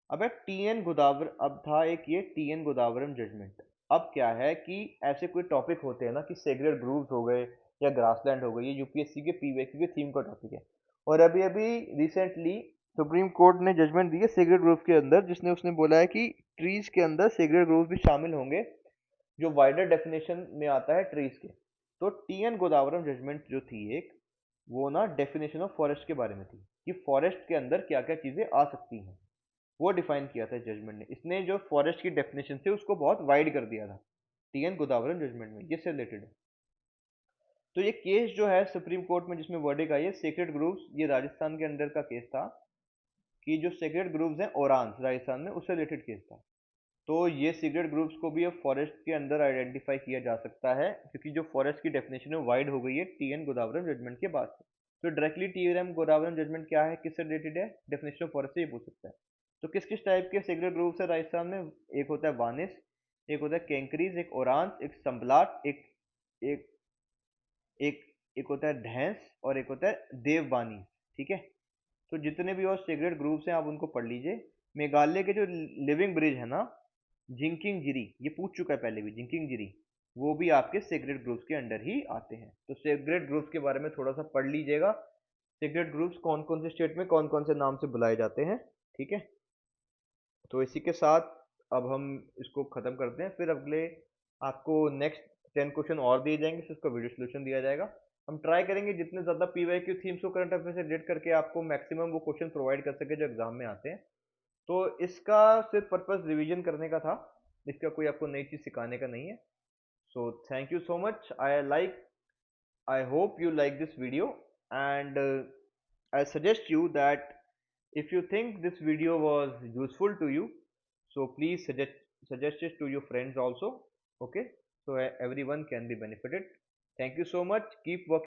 अब है टीएन गोदावर, अब था एक ये टीएन गोदावरम जजमेंट। अब क्या है कि ऐसे कोई टॉपिक होते हैं ना कि सेग्रेड ग्रूव्स हो गए या ग्रासलैंड हो गए, ये यूपीएससी के पीवीक्यू के थीम का टॉपिक है। और अभी अभी रिसेंटली सुप्रीम कोर्ट ने जजमेंट दी है सेग्रेड ग्रूव के अंदर, जिसने उसने बोला है कि ट्रीज के अंदर सेग्रेड ग्रूव भी शामिल होंगे, जो वाइडर डेफिनेशन में आता है ट्रीज के। तो टीएन गोदावरम जजमेंट जो थी एक, वो ना डेफिनेशन ऑफ फॉरेस्ट के बारे में थी कि फॉरेस्ट के अंदर क्या क्या चीजें आ सकती हैं, वो डिफाइन किया था जजमेंट ने। इसने जो फॉरेस्ट की डेफिनेशन थी उसको बहुत वाइड कर दिया था टीएन गोदावरम जजमेंट में, ये से रिलेटेड है। तो ये केस जो है सुप्रीम कोर्ट में जिसमें वर्डिक आई है सेक्रेड ग्रुप्स, ये राजस्थान के अंदर का केस था कि जो सेक्रेड ग्रुप्स हैं ओरांस राजस्थान में, उससे रिलेटेड केस था। तो ये सीक्रेट ग्रुप्स को भी अब फॉरेस्ट के अंदर आइडेंटिफाई किया जा सकता है क्योंकि जो फॉरेस्ट की डेफिनेशन है वाइड हो गई है टीएन गोदावरम जजमेंट के बाद से। तो डायरेक्टली टीएन गोदावरम जजमेंट क्या है, किससे रिलेटेड है, डेफिनेशन ऑफ फॉरेस्ट से ये पूछ सकता है। तो किस किस टाइप के सीक्रेट ग्रुप्स है राजस्थान में? एक होता है वानिस, एक होता है केंकरीज, एक ओरांस, एक संबलाट, एक एक एक होता है ढैंस, और एक होता है देवबानी। ठीक है। तो जितने भी और सीक्रेट ग्रुप्स हैं आप उनको पढ़ लीजिए। मेघालय के जो लिविंग ब्रिज है ना, जिंकिंग जिरी, ये पूछ चुका है पहले भी, जिंकिंग जिरी, वो भी आपके सेक्रेट ग्रुप्स के अंडर ही आते हैं। तो सेक्रेट ग्रुप्स के बारे में थोड़ा सा पढ़ लीजिएगा, सेक्रेट ग्रुप्स कौन कौन से स्टेट में कौन कौन से नाम से बुलाए जाते हैं। ठीक है। तो इसी के साथ अब हम इसको खत्म करते हैं, फिर अगले आपको नेक्स्ट 10 क्वेश्चन और दिए जाएंगे, फिर उसका वीडियो सोल्यूशन दिया जाएगा। हम ट्राई करेंगे जितने ज़्यादा पीवाईक्यू थीम्स को करंट अफेयर से रिलेट करके आपको मैक्सिमम वो क्वेश्चन प्रोवाइड कर सके जो एग्जाम में आते हैं। तो इसका सिर्फ पर्पस रिवीजन करने का था, इसका कोई आपको नई चीज़ सिखाने का नहीं है। So thank you so much, I hope you like this video, and I suggest you that if you think this video was useful to you, so please suggest it to your friends also. Okay, so everyone can be benefited. Thank you so much. Keep working.